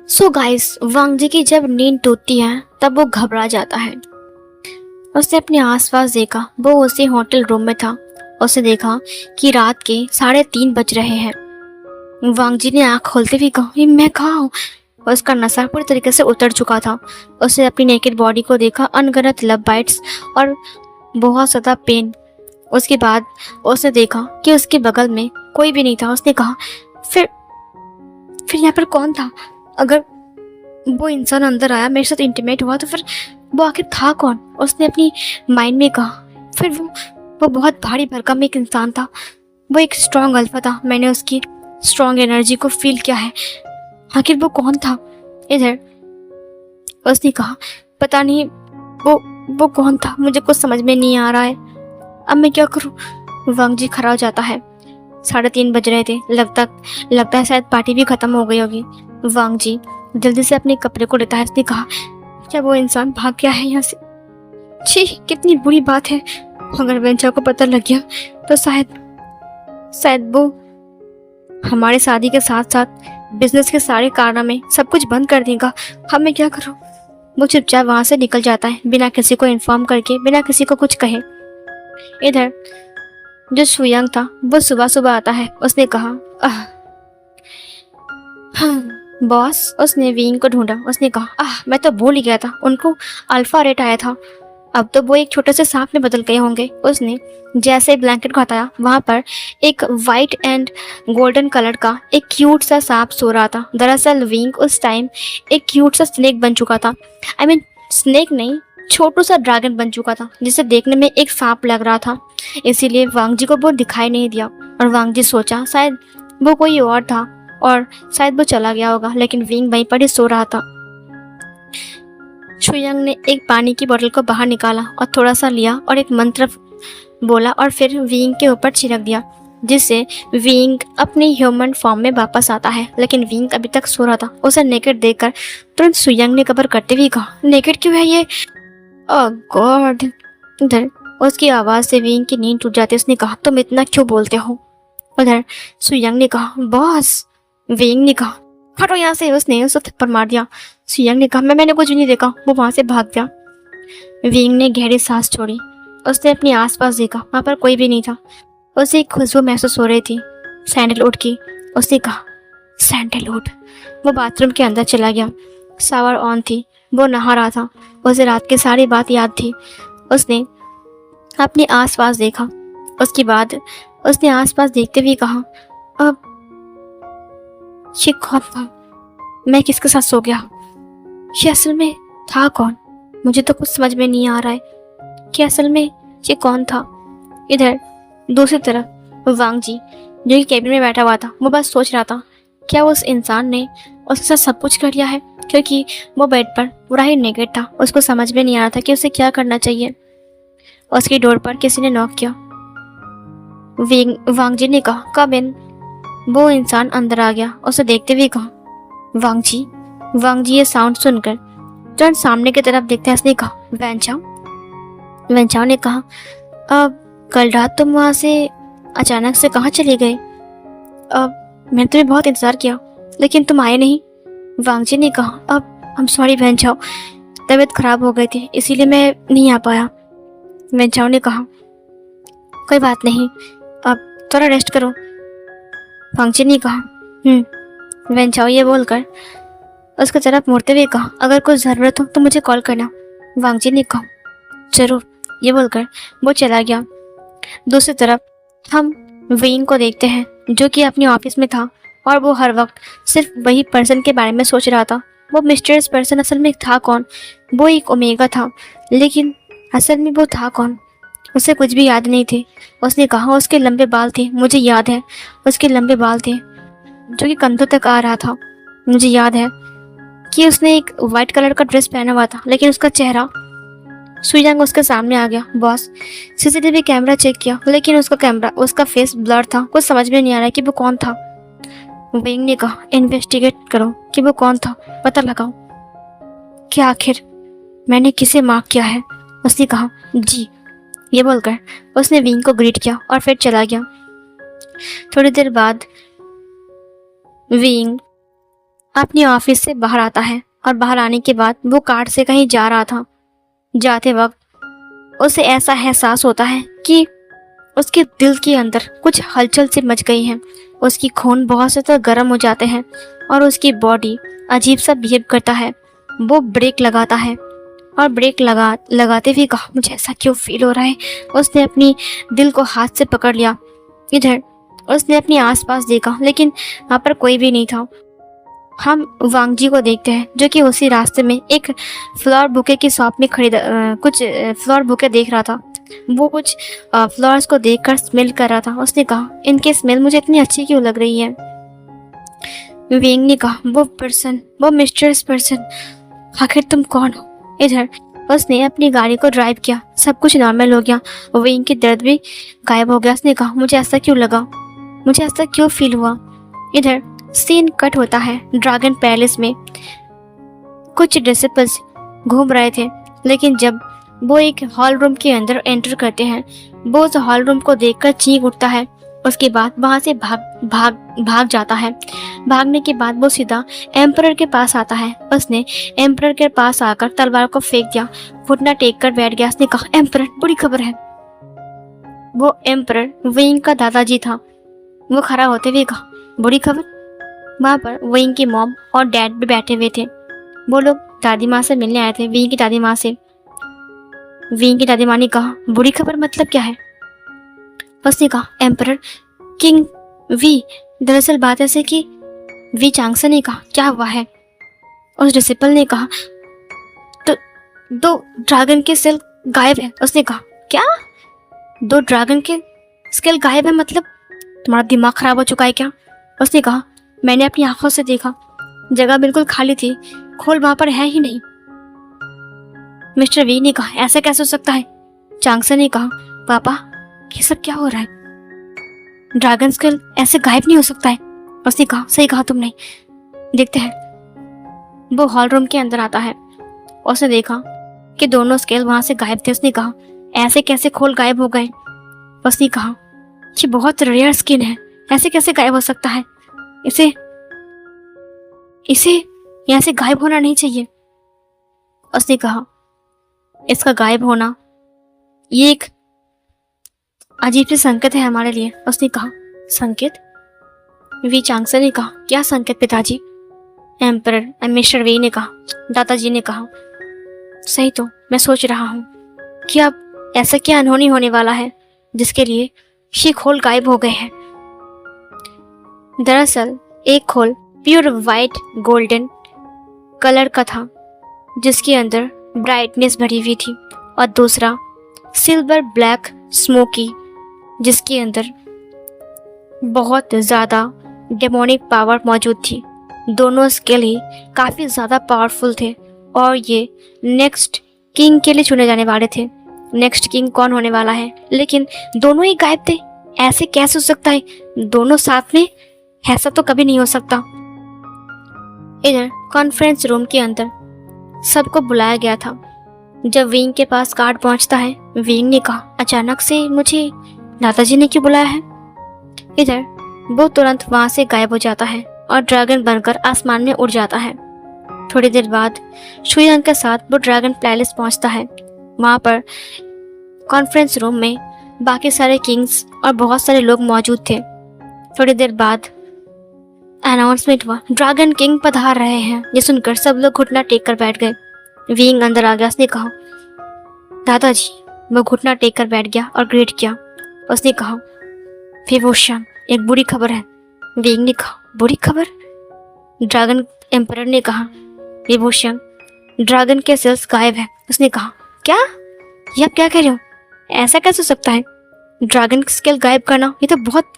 So guys, वांग जी की जब नींद टूटती है तब वो घबरा जाता है। उसने अपने आसपास देखा, वो उसी होटल रूम में था। उसने देखा कि रात के 3:30 बज रहे हैं। वांग जी ने आँख खोलते हुए कहा, "ये मैं कहाँ हूँ?" उसका नशा पूरी तरीके से उतर चुका था। उसने अपनी नेकेड बॉडी को देखा, अनगिनत लव बाइट्स और बहुत ज़्यादा पेन। उसके बाद उसने देखा कि उसके बगल में कोई भी नहीं था। उसने कहा, फिर फिर यहाँ पर कौन था? अगर वो इंसान अंदर आया, मेरे साथ इंटीमेट हुआ, तो फिर वो आखिर था कौन? उसने अपनी माइंड में कहा। फिर वो बहुत भारी भरकम एक इंसान था। वो एक स्ट्रॉन्ग अल्फा था। मैंने उसकी स्ट्रॉन्ग एनर्जी को फील किया है। आखिर वो कौन था? इधर उसने कहा, पता नहीं वो कौन था, मुझे कुछ समझ में नहीं आ रहा है। अब मैं क्या करूं? वांग जी खड़ा हो जाता है। 3:30 बज रहे थे। लगता है शायद पार्टी भी खत्म हो गई होगी। वांग जी जल्दी से अपने कपड़े को लेता है। उसने कहा, क्या वो इंसान भाग गया है यहाँ से? छी, कितनी बुरी बात है। अगर वेंचा को पता लग गया तो शायद वो हमारे शादी के साथ साथ बिजनेस के सारे कारनामे सब कुछ बंद कर देगा। अब मैं क्या करूं? वो चुपचाप वहां से निकल जाता है, बिना किसी को इन्फॉर्म करके, बिना किसी को कुछ कहे। इधर जो सुयंग था वो सुबह सुबह आता है। उसने कहा, बॉस। उसने विंग को ढूंढा। उसने कहा, मैं तो भूल ही गया था, उनको अल्फा रेट आया था। अब तो वो एक छोटे से सांप में बदल गए होंगे। उसने जैसे ब्लैंकेट को हटाया, वहां पर एक वाइट एंड गोल्डन कलर का एक क्यूट सा सांप सो रहा था। दरअसल विंग उस टाइम एक क्यूट सा स्नेक बन चुका था। आई मीन स्नेक नहीं, छोटू सा ड्रैगन बन चुका था, जिसे देखने में एक सांप लग रहा था। इसीलिए वांग जी को वो दिखाई नहीं दिया और वांग जी सोचा शायद वो कोई और था और शायद वो चला गया होगा, लेकिन विंग वहीं पर ही सो रहा था। शुयंग ने एक पानी की बोतल को बाहर निकाला और थोड़ा सा लिया और एक मंत्र बोला और फिर विंग के ऊपर छिड़क दिया, जिससे विंग अपने ह्यूमन फॉर्म में वापस आता है। लेकिन विंग अभी तक सो रहा था। उसे नेकेड देखकर तुरंत शुयंग ने कबर करते हुए कहा, नेकेड क्यों है ये? ओह गॉड। उधर उसकी आवाज से विंग की नींद टूट जाती। उसने कहा, तुम इतना क्यों बोलते हो? उधर सुयंग ने कहा, बॉस। विंग ने कहा, हटो यहाँ से। उसने उसे थप्पड़ मार दिया। सुयंग ने कहा, मैंने कुछ भी नहीं देखा। वो वहां से भाग गया। विंग ने गहरी सांस छोड़ी। उसने अपने आसपास देखा, वहां पर कोई भी नहीं था। उसे एक खुशबू महसूस हो रही थी, सैंडलवुड की। उसने कहा, सैंडलवुड। वो बाथरूम के अंदर चला गया। शावर ऑन थी, वो नहा रहा था। उसे रात की सारी बात याद थी। उसने अपने आसपास देखा। उसके बाद उसने आसपास देखते हुए कहा, अब ये कौन था? मैं किसके साथ सो गया? ये असल में था कौन? मुझे तो कुछ समझ में नहीं आ रहा है कि असल में ये कौन था। इधर दूसरी तरफ वांग जी, जो कि कैबिन में बैठा हुआ था, वो बस सोच रहा था, क्या उस इंसान ने उसके साथ सब कुछ कर लिया है? क्योंकि वो बेड पर पूरा ही नेकेड था। उसको समझ में नहीं आ रहा था कि उसे क्या करना चाहिए। उसकी डोर पर किसी ने नॉक किया। वांग जी ने कहा, कब इन। वो इंसान अंदर आ गया। उसे देखते हुए कहा, वांग जी। वांग जी ये साउंड सुनकर तुरंत सामने की तरफ देखते हैं। उसने कहा, वेंचाओ। वेंचाओ ने कहा, अब कल रात तुम वहां से अचानक से कहाँ चले गए? अब मैंने तुम्हें बहुत इंतजार किया लेकिन तुम आए नहीं। वांग जी ने कहा, अब हम सॉरी वेंचाओ, तबीयत खराब हो गई थी इसीलिए मैं नहीं आ पाया। वेंचाओ ने कहा, कोई बात नहीं, अब थोड़ा रेस्ट करो। वांग जी ने कहा, वेंचाओ ये बोलकर उसकी तरफ मुड़ते हुए कहा, अगर कुछ ज़रूरत हो तो मुझे कॉल करना। वांग जी ने कहा, जरूर। ये बोलकर वो चला गया। दूसरी तरफ हम विंग को देखते हैं, जो कि अपने ऑफिस में था और वो हर वक्त सिर्फ वही पर्सन के बारे में सोच रहा था। वो मिस्टीरियस पर्सन असल में था कौन? वो एक ओमेगा था, लेकिन असल में वो था कौन? उसे कुछ भी याद नहीं थे। उसने कहा, उसके लंबे बाल थे, मुझे याद है। उसके लंबे बाल थे जो कि कंधों तक आ रहा था। मुझे याद है कि उसने एक वाइट कलर का ड्रेस पहना हुआ था, लेकिन उसका चेहरा। सुयांग उसके सामने आ गया। बॉस, सीसीटीवी कैमरा चेक किया लेकिन उसका फेस ब्लर था। कुछ समझ में नहीं आ रहा कि वो कौन था। विंग ने कहा, इन्वेस्टिगेट करो कि वो कौन था, पता लगाओ कि आखिर मैंने किसे मार्क किया है। उसने कहा, जी। ये बोलकर उसने विंग को ग्रीट किया और फिर चला गया। थोड़ी देर बाद विंग अपनी ऑफिस से बाहर आता है और बाहर आने के बाद वो कार से कहीं जा रहा था। जाते वक्त उसे ऐसा एहसास होता है कि उसके दिल के अंदर कुछ हलचल सी मच गई है। उसकी खून बहुत ज़्यादा गर्म हो जाते हैं और उसकी बॉडी अजीब सा बिहेव करता है। वो ब्रेक लगाता है और ब्रेक लगाते हुए कहा, मुझे ऐसा क्यों फील हो रहा है। उसने अपनी दिल को हाथ से पकड़ लिया। इधर उसने अपने आसपास देखा लेकिन वहाँ पर कोई भी नहीं था। हम वांग जी को देखते हैं जो कि उसी रास्ते में एक फ्लावर बुके की शॉप में कुछ फ्लावर बुके देख रहा था। वो कुछ फ्लावर्स को देखकर स्मेल कर रहा था। उसने कहा, इनकी स्मेल मुझे इतनी अच्छी क्यों लग रही है। वेंग ने कहा, वो मिस्टीरियस पर्सन, आखिर तुम कौन हो। इधर उसने अपनी गाड़ी को ड्राइव किया, सब कुछ नॉर्मल हो गया। वेंग की दर्द भी गायब हो गया। उसने कहा, मुझे ऐसा क्यों लगा, मुझे ऐसा क्यों फील हुआ। इधर सीन कट होता है ड्रैगन पैलेस में। कुछ डिसिपल्स घूम रहे थे लेकिन जब वो एक हॉल रूम के अंदर एंटर करते हैं, वो उस हॉल रूम को देखकर चीख उठता है। उसके बाद वहां से भाग जाता है। भागने के बाद वो सीधा एम्परर के पास आता है। उसने एम्परर के पास आकर तलवार को फेंक दिया, घुटना टेक कर बैठ गया। उसने कहा, एम्परर, बुरी खबर है। वो एम्परर वेइंग का दादाजी था। वो खड़ा होते हुए कहा, बुरी खबर। वहाँ पर वेइंग की मॉम और डैड भी बैठे हुए थे। वो लोग दादी माँ से मिलने आए थे, वेइंग की दादी माँ से। वेइंग की दादी माँ ने कहा, बुरी खबर मतलब क्या है। उसने कहा, एम्परर किंग वी, दरअसल बात ऐसे कि वी चांगसन ने कहा, क्या हुआ है। उस डिसिपल ने कहा, तो 2 ड्रैगन के सेल गायब है। उसने कहा, क्या 2 ड्रैगन के स्केल गायब है मतलब तुम्हारा दिमाग खराब हो चुका है क्या। उसने कहा, मैंने अपनी आंखों से देखा, जगह बिल्कुल खाली थी, खोल वहां पर है ही नहीं। मिस्टर वी ने कहा, ऐसा कैसे हो सकता है। चांगसन ने कहा, पापा ये सब क्या हो रहा है, ड्रैगन स्केल ऐसे गायब नहीं हो सकता है। उसने कहा, सही कहा तुमने, देखते हैं। वो हॉल रूम के अंदर आता है। उसने देखा कि दोनों स्केल वहां से गायब थे। उसने कहा, ऐसे कैसे खोल गायब हो गए। उसने कहा, ये बहुत रेयर स्किन है, ऐसे कैसे गायब हो सकता है। इसे यहाँ से गायब होना नहीं चाहिए। उसने कहा, इसका गायब होना ये एक अजीब सी संकेत है हमारे लिए। उसने कहा, संकेत। वी चांगसन ने कहा, क्या संकेत पिताजी। एम्परर मिस्टर वी ने कहा, दादाजी ने कहा, सही तो मैं सोच रहा हूँ कि अब ऐसा क्या अनहोनी होने वाला है जिसके लिए ये खोल गायब हो गए हैं। दरअसल एक खोल प्योर वाइट गोल्डन कलर का था जिसके अंदर ब्राइटनेस भरी हुई थी, और दूसरा सिल्वर ब्लैक स्मोकी जिसके अंदर बहुत ज़्यादा डेमोनिक पावर मौजूद थी। दोनों स्केल ही काफ़ी ज़्यादा पावरफुल थे और ये नेक्स्ट किंग के लिए चुने जाने वाले थे। नेक्स्ट किंग कौन होने वाला है, लेकिन दोनों ही गायब थे। ऐसे कैसे हो सकता है दोनों साथ में, ऐसा तो कभी नहीं हो सकता। इधर कॉन्फ्रेंस रूम के अंदर सबको बुलाया गया था। जब विंग के पास कार्ड पहुंचता है, विंग ने कहा, अचानक से मुझे दादाजी ने क्यों बुलाया है। इधर वो तुरंत वहां से गायब हो जाता है और ड्रैगन बनकर आसमान में उड़ जाता है। थोड़ी देर बाद शुयांग के साथ वो ड्रैगन पैलेस पहुंचता है। वहां पर कॉन्फ्रेंस रूम में बाकी सारे किंग्स और बहुत सारे लोग मौजूद थे। थोड़ी देर बाद अनाउंसमेंट हुआ, ड्रैगन किंग पधार रहे हैं। ये सुनकर सब लोग घुटना टेक कर बैठ गए। विंग अंदर आ गया। उसने कहा, दादाजी। वो घुटना टेक कर बैठ गया और ग्रेट किया। उसने कहा, विभूषण, एक बुरी खबर है। विंग ने कहा, बुरी खबर। ड्रैगन एम्परर ने कहा, विभूषण, ड्रैगन के सेल्स गायब है। उसने कहा, क्या, ये आप क्या कह रहे हो, ऐसा कैसे हो सकता है। ड्रैगन स्केल गायब करना, ये तो बहुत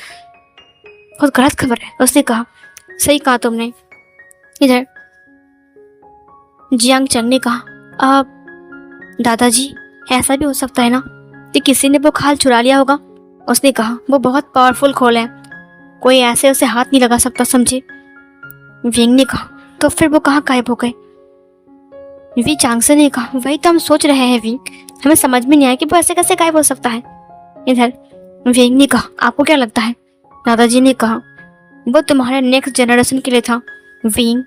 बहुत गलत खबर है। उसने कहा, सही कहा तुमने। इधर जियांग चंग ने कहा, दादाजी ऐसा भी हो सकता है ना कि किसी ने वो खाल चुरा लिया होगा। उसने कहा, वो बहुत पावरफुल खोल है, कोई ऐसे उसे हाथ नहीं लगा सकता, समझे। विंग ने कहा, तो फिर वो कहाँ गायब हो गए। वी चांगसन ने कहा, वही तो हम सोच रहे हैं विंग, हमें समझ में नहीं आया कि वो ऐसे कैसे गायब हो सकता है। इधर विंग ने कहा, आपको क्या लगता है। दादाजी ने कहा, वो तुम्हारे नेक्स्ट जनरेशन के लिए था। विंग,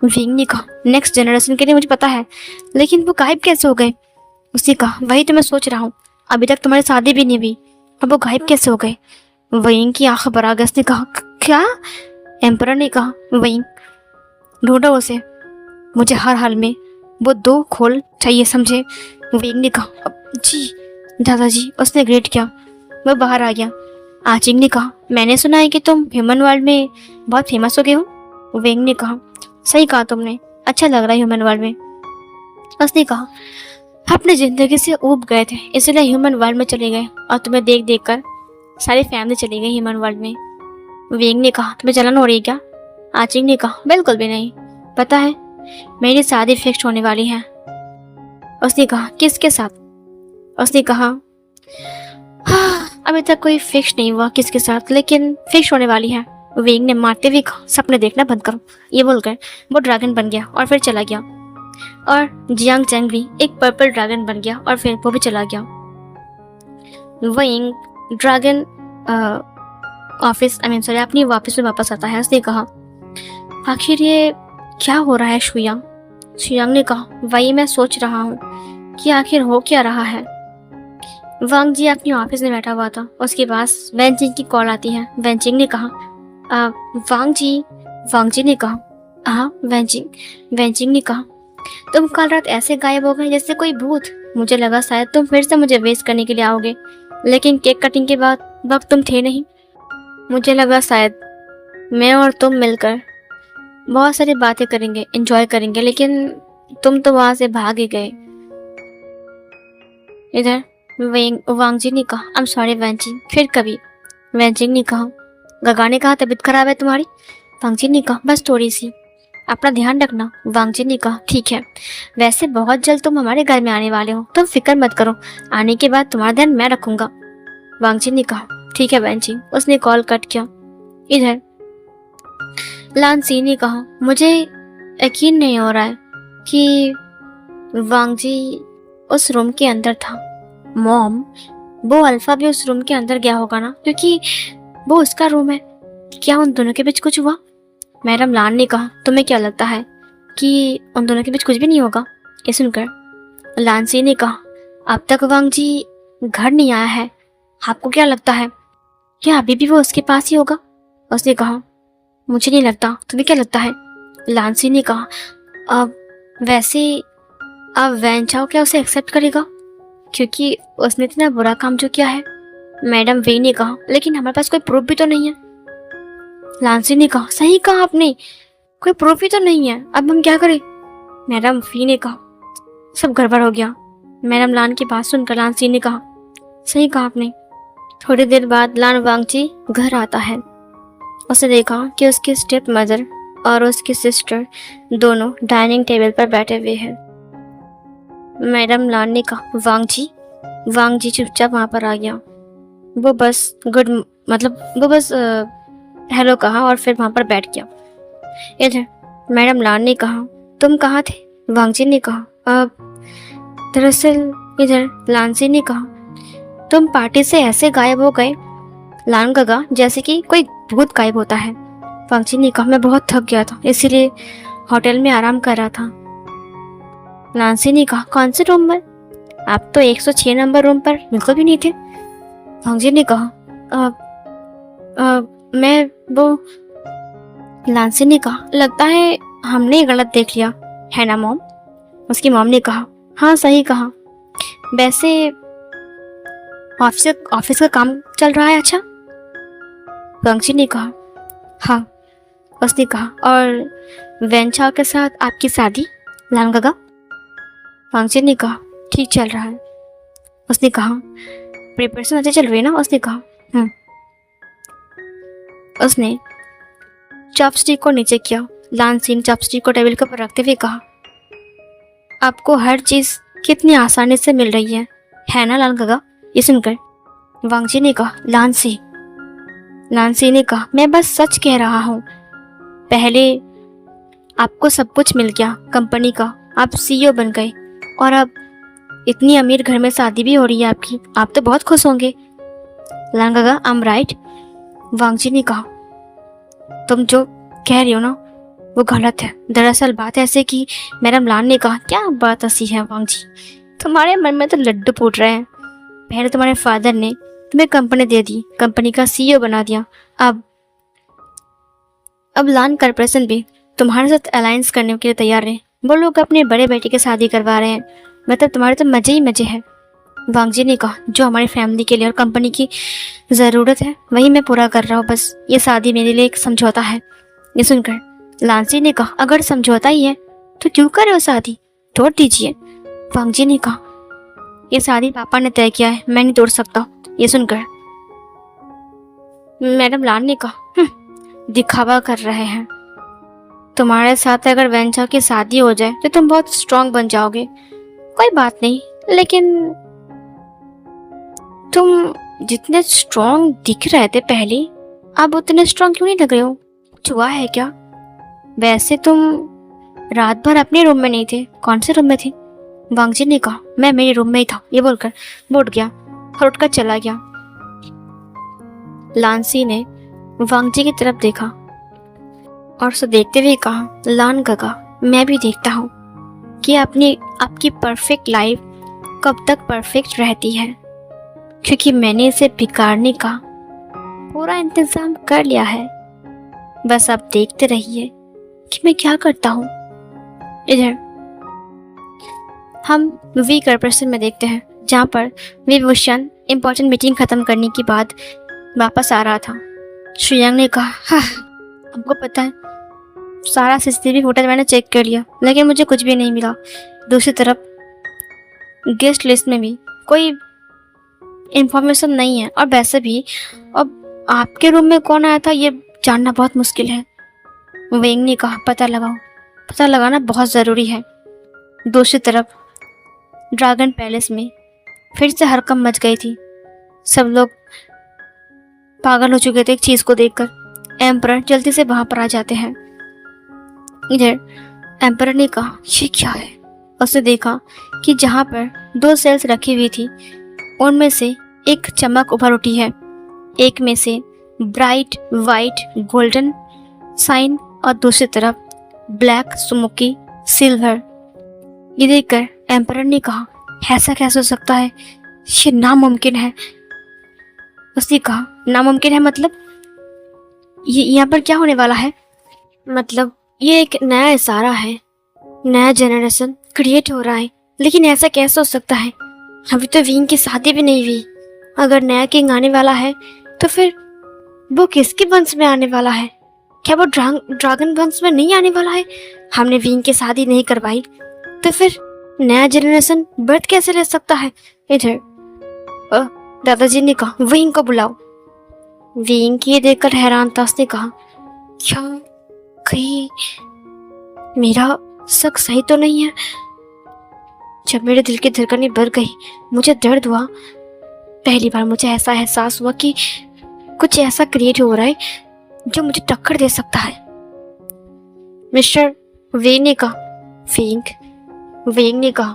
विंग ने कहा, नेक्स्ट जनरेशन के लिए मुझे पता है, लेकिन वो गायब कैसे हो गए? उसने कहा, वही तो मैं सोच रहा हूँ, अभी तक तुम्हारी शादी भी नहीं हुई, अब वो गायब कैसे हो गए? विंग की आंख भर आ गई। उसने कहा, क्या? एम्परर ने कहा, विंग ढूंढो उसे, मुझे हर हाल में वो 2 खोल चाहिए, समझे? विंग ने कहा, जी दादाजी। उसने ग्रेट किया। वह बाहर आ गया। आचिंग ने कहा, मैंने सुना है कि तुम ह्यूमन वर्ल्ड में बहुत फेमस हो गए हो। विंग ने कहा, सही कहा तुमने, अच्छा लग रहा है ह्यूमन वर्ल्ड में। उसने कहा, अपनी जिंदगी से ऊब गए थे, इसलिए ह्यूमन वर्ल्ड में चले गए, और तुम्हें देख देख कर सारी फैमिली चली गई ह्यूमन वर्ल्ड में। विंग ने कहा, तुम्हें जलन हो रही है क्या? आचिंग ने कहा, बिल्कुल भी नहीं, पता है मेरी शादी फिक्स होने वाली है। उसने कहा, किसके साथ? उसने कहा, हाँ, अभी तक कोई फिक्स नहीं हुआ किसके साथ, लेकिन फिक्स होने वाली है। विंग ने मारते हुए कहा, सपने देखना बंद करो। ये बोलकर वो ड्रैगन बन गया और फिर चला गया। और जियांग चैंग भी एक पर्पल ड्रैगन बन गया और फिर वो भी चला गया। विंग ड्रैगन ऑफिस सॉरी अपनी वापस में वापस आता है। उसने कहा, आखिर ये क्या हो रहा है शुयांग? शुयांग ने कहा, वही मैं सोच रहा हूँ कि आखिर हो क्या रहा है। वांग जी अपनी ऑफिस में बैठा हुआ था, उसके पास वेंचिंग की कॉल आती है। वेंचिंग ने कहा, वांग जी ने कहा, हाँ वेंचिंग ने कहा, तुम कल रात ऐसे गायब हो गए जैसे कोई भूत। मुझे लगा शायद तुम फिर से मुझे वेस्ट करने के लिए आओगे, लेकिन केक कटिंग के बाद वक्त तुम थे नहीं। मुझे लगा शायद मैं और तुम मिलकर बहुत सारी बातें करेंगे, एंजॉय करेंगे, लेकिन तुम तो वहां से भाग ही गए। इधर वांग जी ने कहा, आई एम सॉरी वेंचिंग, फिर कभी। वेंचिंग ने कहा, गगा ने कहा तबीयत खराब है तुम्हारी? वांग जी ने कहा, बस थोड़ी सी, अपना ध्यान रखना। वांग जी ने कहा, ठीक है, वैसे बहुत जल्द तुम हमारे घर में आने वाले हो, तुम फिक्र मत करो, आने के बाद तुम्हारा ध्यान मैं रखूंगा। वांग जी ने कहा, ठीक है वेंचिंग। उसने कॉल कट किया। इधर लान सी ने कहा, मुझे यकीन नहीं हो रहा है कि वांग जी उस रूम के अंदर था। मॉम, वो अल्फा भी उस रूम के अंदर गया होगा ना, क्योंकि वो उसका रूम है। क्या उन दोनों के बीच कुछ हुआ? मैडम लान ने कहा, तुम्हें क्या लगता है कि उन दोनों के बीच कुछ भी नहीं होगा? ये सुनकर लान सी ने कहा, अब तक वांग जी घर नहीं आया है, आपको क्या लगता है, क्या अभी भी वो उसके पास ही होगा? उसने कहा, मुझे नहीं लगता, तुम्हें क्या लगता है? लान सी ने कहा, अब वैसे अब वैन चाओ क्या उसे एक्सेप्ट करेगा, क्योंकि उसने इतना बुरा काम जो किया है? मैडम वे ने कहा, लेकिन हमारे पास कोई प्रूफ भी तो नहीं है। लांसी ने कहा, सही कहा आपने, कोई प्रूफ ही तो नहीं है, अब हम क्या करें? मैडम फी ने कहा, सब गड़बड़ हो गया। मैडम लान की बात सुनकर लांसी ने कहा, सही कहा आपने। थोड़ी देर बाद लान वांगची घर आता है। उसने देखा कि उसकी स्टेप मदर और उसकी सिस्टर दोनों डाइनिंग टेबल पर बैठे हुए हैं। मैडम लान ने कहा, वांग जी चुपचाप वहां पर आ गया। वो बस हेलो कहा और फिर वहां पर बैठ गया। इधर मैडम लान ने कहा, तुम कहाँ थे? वांग जी ने कहा, दरअसल इधर लानसी ने कहा, तुम पार्टी से ऐसे गायब हो गए लान गगा जैसे कि कोई भूत गायब होता है। वांग जी ने कहा, मैं बहुत थक गया था, इसीलिए होटल में आराम कर रहा था। लांसी ने कहा, कौन से रूम पर? आप तो 106 नंबर रूम पर बिल्कुल भी नहीं थे। वांग जी ने कहा, मैं वो। लांसी ने कहा, लगता है हमने गलत देख लिया है ना मॉम? उसकी मॉम ने कहा, हाँ सही कहा, वैसे ऑफिस का काम चल रहा है अच्छा? वांग जी ने कहा, हाँ। उसने कहा, और वेंचाओ के साथ आपकी शादी लान गगा? वांग जी ने कहा, ठीक चल रहा है। उसने कहा, प्रिपरेशन अच्छी चल रही है ना? उसने कहा, उसने चॉपस्टिक को नीचे किया। लान सिंह चॉपस्टिक को टेबल के ऊपर रखते हुए कहा, आपको हर चीज कितनी आसानी से मिल रही है ना लान गगा? ये सुनकर वांग जी ने कहा, लानसी ने कहा, मैं बस सच कह रहा हूँ, पहले आपको सब कुछ मिल गया कंपनी का, आप सीईओ बन गए, और अब इतनी अमीर घर में शादी भी हो रही है आपकी, आप तो बहुत खुश होंगे। लान गगा, आई एम राइट? वांग जी ने कहा, तुम जो कह रही हो ना वो गलत है। दरअसल बात ऐसे कि मैडम लान ने कहा, क्या बात ऐसी है वांग जी, तुम्हारे मन में तो लड्डू फूट रहे हैं। पहले तुम्हारे फादर ने तुम्हें कंपनी दे दी, कंपनी का सीईओ बना दिया। अब लान कॉर्पोरेशन भी तुम्हारे साथ अलायंस करने के लिए तैयार है। वो लोग अपने बड़े बेटे की शादी करवा रहे हैं। मतलब तुम्हारे तो मजे ही मजे हैं। वांग जी ने कहा, जो हमारी फैमिली के लिए और कंपनी की ज़रूरत है वही मैं पूरा कर रहा हूँ। बस ये शादी मेरे लिए एक समझौता है। ये सुनकर लांसी ने कहा, अगर समझौता ही है तो क्यों कर रहे हो शादी, तोड़ दीजिए। वांग जी ने कहा, ये शादी पापा ने तय किया है, मैं नहीं तोड़ सकता। ये सुनकर मैडम लान ने कहा, दिखावा कर रहे हैं। तुम्हारे साथ अगर वेंचा की शादी हो जाए तो तुम बहुत स्ट्रांग बन जाओगे। कोई बात नहीं, लेकिन तुम जितने स्ट्रांग दिख रहे थे पहले, अब उतने स्ट्रांग क्यों नहीं लग रहे हो? कुछ हुआ है क्या? वैसे तुम रात भर अपने रूम में नहीं थे, कौन से रूम में थे? वांग जी ने कहा, मैं मेरे रूम में ही था। ये बोलकर वो उठ गया और उठकर चला गया। लांसी ने वांग जी की तरफ देखा और उसे देखते हुए कहा, लान काका, मैं भी देखता हूँ कि आपकी परफेक्ट लाइफ कब तक परफेक्ट रहती है, क्योंकि मैंने इसे बिगाड़ने का पूरा इंतजाम कर लिया है। बस आप देखते रहिए कि मैं क्या करता हूँ। इधर हम वी कॉर्पोरेशन में देखते हैं, जहाँ पर विभूषण इम्पोर्टेंट मीटिंग खत्म करने के बाद वापस आ रहा था। शुयांग ने कहा, हाँ, हमको पता है, सारा सीसीटीवी फुटेज मैंने चेक कर लिया, लेकिन मुझे कुछ भी नहीं मिला। दूसरी तरफ गेस्ट लिस्ट में भी कोई इंफॉर्मेशन नहीं है, और वैसे भी अब आपके रूम में कौन आया था ये जानना बहुत मुश्किल है। वेंग ने कहा, पता लगाओ, पता लगाना बहुत ज़रूरी है। दूसरी तरफ ड्रैगन पैलेस में फिर से हड़कंप मच गई थी। सब लोग पागल हो चुके थे एक चीज़ को देखकर। एम्परर जल्दी से वहां पर आ जाते हैं। इधर एम्परर ने कहा, ये क्या है? उसने देखा कि जहाँ पर 2 सेल्स रखी हुई थी, उनमें से एक चमक उभर उठी है। एक में से ब्राइट वाइट गोल्डन साइन और दूसरी तरफ ब्लैक स्मोकी सिल्वर। ये देखकर एम्परर ने कहा, ऐसा कैसे हो सकता है? ये नामुमकिन है। उसने कहा, नामुमकिन है मतलब? ये यहाँ पर क्या होने वाला है? मतलब ये एक नया इशारा है, नया जनरेशन क्रिएट हो रहा है, लेकिन ऐसा कैसे हो सकता है? अभी तो विंग की शादी भी नहीं हुई। अगर नया किंग आने वाला है तो फिर वो किसके वंश में आने वाला है? क्या वो ड्रैगन वंश में नहीं आने वाला है? हमने विंग की शादी नहीं करवाई तो फिर नया जनरेशन बर्थ कैसे ले सकता है? इधर दादाजी ने कहा, विंग को बुलाओ। विंग की देखकर हैरान था। उसने कहा, क्या कहीं मेरा शक सही तो नहीं है? जब मेरे दिल की धड़कनें बढ़ गई, मुझे दर्द हुआ। पहली बार मुझे ऐसा एहसास हुआ कि कुछ ऐसा क्रिएट हो रहा है जो मुझे टक्कर दे सकता है। मिस्टर वे ने कहा, वेंग ने कहा,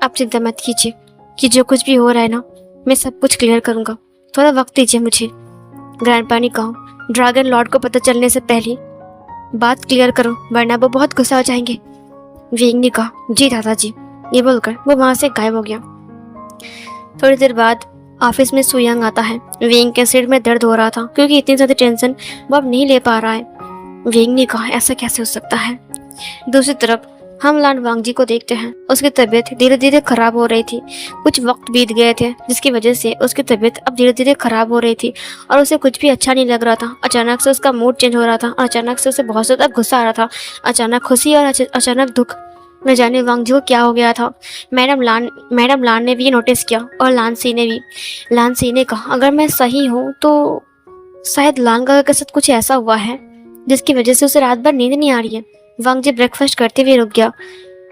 आप चिंता मत कीजिए कि जो कुछ भी हो रहा है ना, मैं सब कुछ क्लियर करूंगा। थोड़ा वक्त दीजिए मुझे। ग्रैंडपा ने कहा, ड्रैगन लॉर्ड को पता चलने से पहले बात क्लियर करो, वरना वो बहुत गुस्सा हो जाएंगे। वेंग ने कहा, जी दादाजी। ये बोलकर वो वहां से गायब हो गया। थोड़ी देर बाद ऑफिस में सुयांग आता है। वेंग के सिर में दर्द हो रहा था क्योंकि इतनी ज्यादा टेंशन वो अब नहीं ले पा रहा है। वेंग ने कहा, ऐसा कैसे हो सकता है? दूसरी तरफ हम लान वांग जी को देखते हैं। उसकी तबीयत धीरे धीरे खराब हो रही थी। कुछ वक्त बीत गए थे जिसकी वजह से उसकी तबीयत अब धीरे धीरे खराब हो रही थी और उसे कुछ भी अच्छा नहीं लग रहा था। अचानक से उसका मूड चेंज हो रहा था और अचानक से उसे बहुत ज्यादा गुस्सा आ रहा था। अचानक खुशी और अचानक दुख। न जाने वांग जी को क्या हो गया था। मैडम लान ने भी नोटिस किया और लानसी ने भी। लानसी ने कहा, अगर मैं सही हूँ तो शायद लान काका के साथ कुछ ऐसा हुआ है जिसकी वजह से उसे रात भर नींद नहीं आ रही है। वांग जी ब्रेकफास्ट करते हुए रुक गया।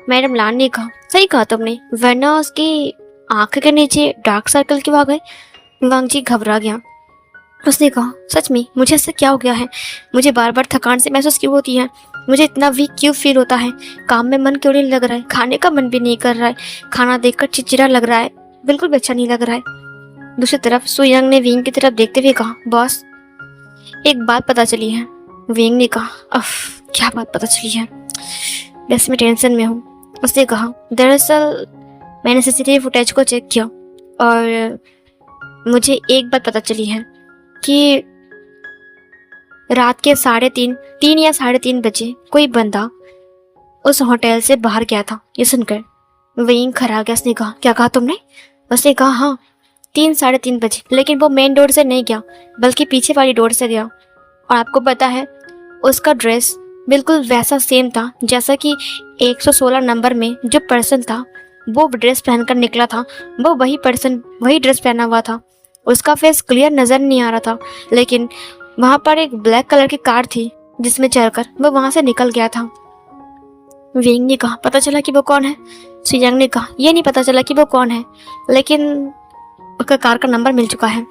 मैडम लान ने कहा, सही कहा तुमने, वरना उसकी आंख के नीचे डार्क सर्कल क्यों आ गए? वांग जी घबरा गया। उसने कहा, सच में मुझे ऐसा क्या हो गया है? मुझे बार बार थकान से महसूस क्यों होती है? मुझे इतना वीक क्यों फील होता है? काम में मन क्यों नहीं लग रहा है? खाने का मन भी नहीं कर रहा है। खाना देखकर चिड़चिड़ा लग रहा है, बिल्कुल भी अच्छा नहीं लग रहा है। दूसरी तरफ सुयांग ने विंग की तरफ देखते हुए कहा, बॉस एक बात पता चली है। विंग ने कहा, अफ क्या बात पता चली है? वैसे मैं टेंशन में हूँ। उसने कहा, दरअसल मैंने सीसीटीवी फुटेज को चेक किया और मुझे एक बात पता चली है कि रात के 3:30 या 3:30 बजे कोई बंदा उस होटल से बाहर गया था। ये सुनकर वहीं खड़ा गया। उसने कहा, क्या कहा तुमने? उसने कहा, हाँ 3-3:30 बजे, लेकिन वो मेन डोर से नहीं गया बल्कि पीछे वाली डोर से गया। और आपको पता है उसका ड्रेस बिल्कुल वैसा सेम था जैसा कि 116 नंबर में जो पर्सन था वो ड्रेस पहनकर निकला था। वो वही पर्सन वही ड्रेस पहना हुआ था। उसका फेस क्लियर नज़र नहीं आ रहा था, लेकिन वहाँ पर एक ब्लैक कलर की कार थी जिसमें चढ़कर वो वहाँ से निकल गया था। विंग ने कहा, पता चला कि वो कौन है? सुयांग ने कहा, ये नहीं पता चला कि वो कौन है, लेकिन उसका कार का नंबर मिल चुका है।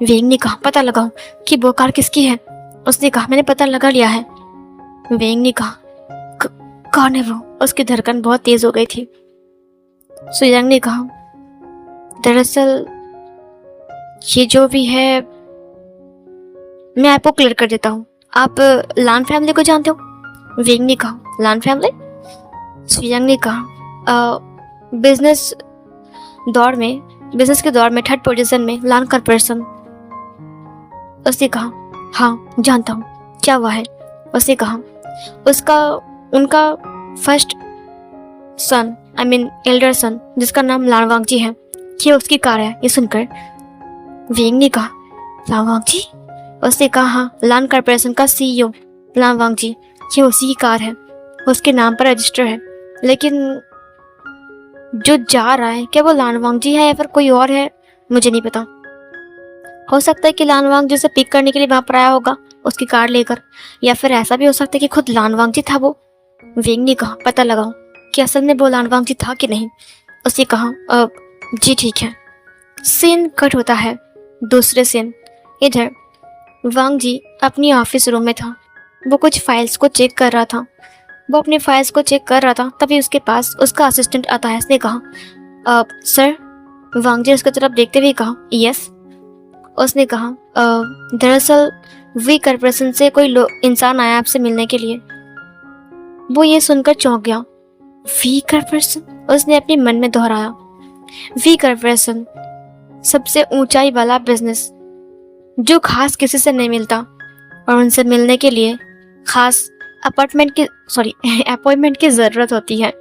विंग ने कहा, पता लगाओ कि वो कार किसकी है। उसने कहा, मैंने पता लगा लिया है। विंग ने कहा, कौन है वो? उसकी धड़कन बहुत तेज हो गई थी। सुयांग ने कहा, दरअसल ये जो भी है मैं आपको क्लियर कर देता हूँ। आप लान फैमिली को जानते हो? विंग ने कहा, लान फैमिली? सुयांग ने कहा, बिजनेस के दौर में 3rd पोजीशन में लान कॉर्पोरेशन। उसने कहा, हाँ जानता हूँ, क्या हुआ है? उसने कहा, उनका फर्स्ट सन एल्डर सन जिसका नाम लान वांगजी है, ये उसकी कार है। ये सुनकर विंग ने कहा, लान वांगजी? उसने कहा, हाँ लान कॉर्पोरेशन का CEO लान वांगजी, ये उसी की कार है, उसके नाम पर रजिस्टर है। लेकिन जो जा रहा है क्या वो लान वांगजी है या फिर कोई और है, मुझे नहीं पता। हो सकता है कि लान वांगजी उसे पिक करने के लिए वहां पर आया होगा उसकी कार लेकर, या फिर ऐसा भी हो सकता है कि खुद लान वांगजी था वो। विंग ने कहा, पता लगाओ कि असल में वो लान वांगजी था कि नहीं। उसने कहा, जी ठीक है। सीन कट होता है दूसरे सीन। इधर वांगजी अपनी ऑफिस रूम में था। वो कुछ फाइल्स को चेक कर रहा था। वो अपनी फाइल्स को चेक कर रहा था, तभी उसके पास उसका असिस्टेंट आता है। उसने कहा, सर? वांगजी उसकी तरफ देखते हुए कहा, यस। उसने कहा, दरअसल वी कॉर्पोरेशन से कोई इंसान आया आपसे मिलने के लिए। वो ये सुनकर चौंक गया। वी कॉर्पोरेशन? उसने अपने मन में दोहराया। वी कॉर्पोरेशन, सबसे ऊंचाई वाला बिजनेस जो खास किसी से नहीं मिलता, और उनसे मिलने के लिए खास अपॉइंटमेंट की ज़रूरत होती है,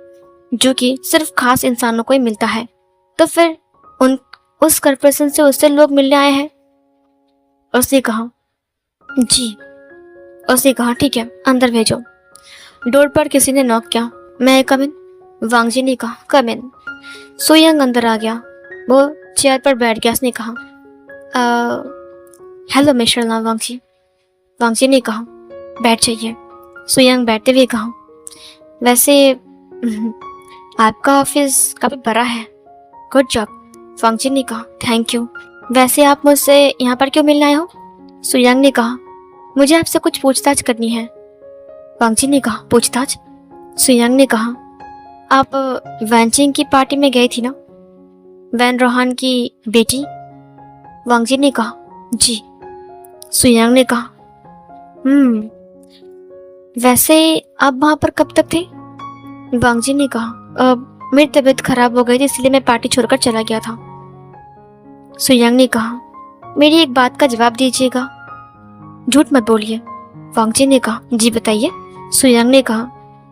जो कि सिर्फ खास इंसानों को ही मिलता है। तो फिर उस कॉर्पोरेशन से उससे लोग मिलने आए हैं। उसने कहा, जी। उसने कहा, ठीक है, अंदर भेजो। डोर पर किसी ने नॉक किया। मैं कम इन? वांगजी ने कहा, कम इन। सुयांग अंदर आ गया। वो चेयर पर बैठ गया। उसने कहा, हेलो मिस्टर लान वांगजी। वांगजी ने कहा, बैठ जाइए। सुयांग बैठते हुए कहा, वैसे आपका ऑफिस काफी बड़ा है, गुड जॉब। वांगजी ने कहा, थैंक यू। वैसे आप मुझसे यहाँ पर क्यों मिलने आए हो? सुयांग ने कहा, मुझे आपसे कुछ पूछताछ करनी है। वांगजी ने कहा, पूछताछ? सुयांग ने कहा, आप वैनचिंग की पार्टी में गई थी ना, वैन रोहान की बेटी? वांगजी ने कहा, जी। सुयांग ने कहा, वैसे आप वहां पर कब तक थे? वांगजी ने कहा, मेरी तबीयत खराब हो गई थी इसलिए मैं पार्टी छोड़कर चला गया था। सुयांग ने कहा, मेरी एक बात का जवाब दीजिएगा, झूठ मत बोलिए। वांगजी ने कहा, जी बताइए। सुयांग ने कहा,